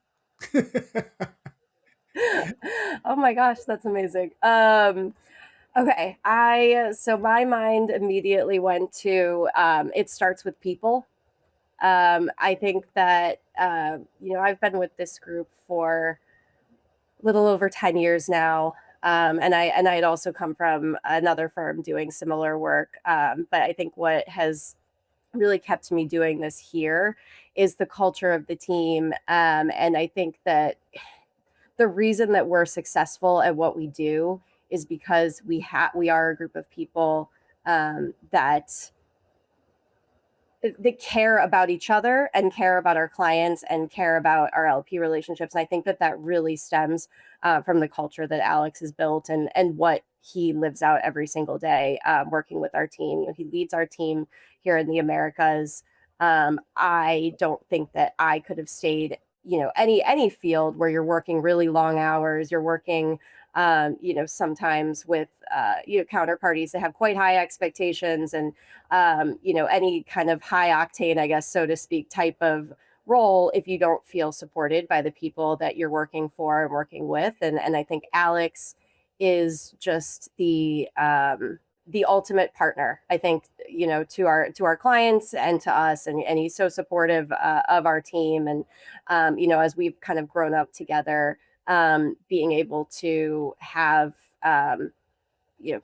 Oh my gosh, that's amazing. Okay, I so my mind immediately went to it starts with people. I think that I've been with this group for a little over 10 years now. And I had also come from another firm doing similar work. But I think what has really kept me doing this here is the culture of the team. And I think that the reason that we're successful at what we do is because we are a group of people that care about each other and care about our clients and care about our LP relationships. And I think that that really stems from the culture that Alex has built and what he lives out every single day working with our team. He leads our team here in the Americas. I don't think that I could have stayed, any field where you're working really long hours, you're working, sometimes with, counterparties that have quite high expectations and any kind of high octane, I guess, so to speak, type of role if you don't feel supported by the people that you're working for and working with. And I think Alex is just the ultimate partner, I think, to our clients and to us. And he's so supportive of our team. And, as we've kind of grown up together, being able to have,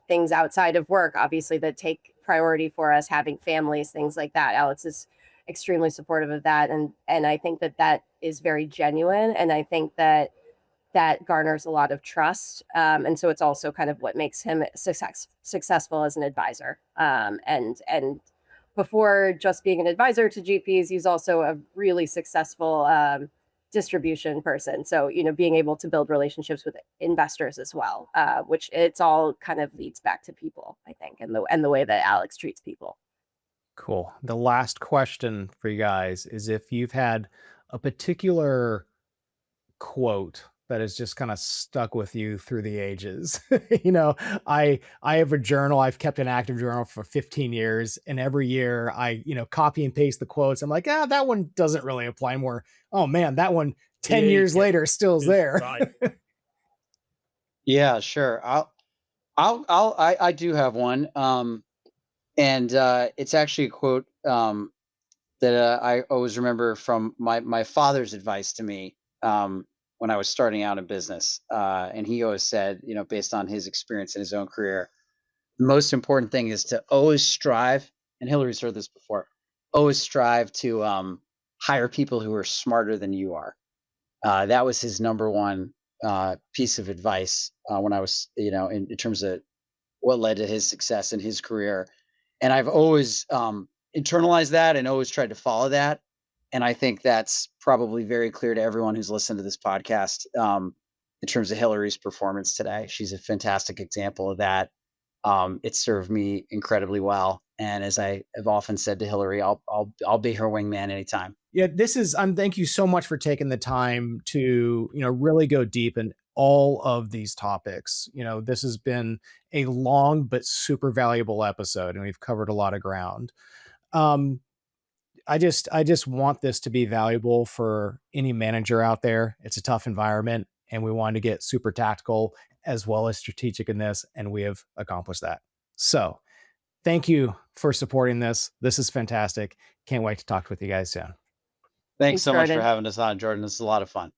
things outside of work, obviously, that take priority for us, having families, things like that. Alex is extremely supportive of that. And I think that that is very genuine. And I think that that garners a lot of trust. And so it's also kind of what makes him successful as an advisor. And before just being an advisor to GPs, he's also a really successful distribution person. So, being able to build relationships with investors as well, which it's all kind of leads back to people, I think, and the way that Alex treats people. Cool. The last question for you guys is if you've had a particular quote that has just kind of stuck with you through the ages. you know, I have a journal. I've kept an active journal for 15 years, and every year I, copy and paste the quotes. I'm like, that one doesn't really apply more. Oh man, that one 10 years later still is there. Right. Yeah, sure. I do have one. And it's actually a quote that I always remember from my father's advice to me, when I was starting out in business. And he always said, based on his experience in his own career, the most important thing is to always strive. And Hillary's heard this before. always strive to hire people who are smarter than you are. That was his number one piece of advice when I was, in terms of what led to his success in his career. And I've always internalized that and always tried to follow that. And I think that's probably very clear to everyone who's listened to this podcast in terms of Hilary's performance today. She's a fantastic example of that. It served me incredibly well. And as I have often said to Hilary, I'll be her wingman anytime. Yeah, this is, thank you so much for taking the time to, really go deep in all of these topics. This has been a long but super valuable episode, and we've covered a lot of ground. I just want this to be valuable for any manager out there. It's a tough environment, and we want to get super tactical as well as strategic in this, and we have accomplished that. So thank you for supporting this. This is fantastic. Can't wait to talk with you guys soon. Thanks so much for Jordan. having us on, Jordan. This is a lot of fun.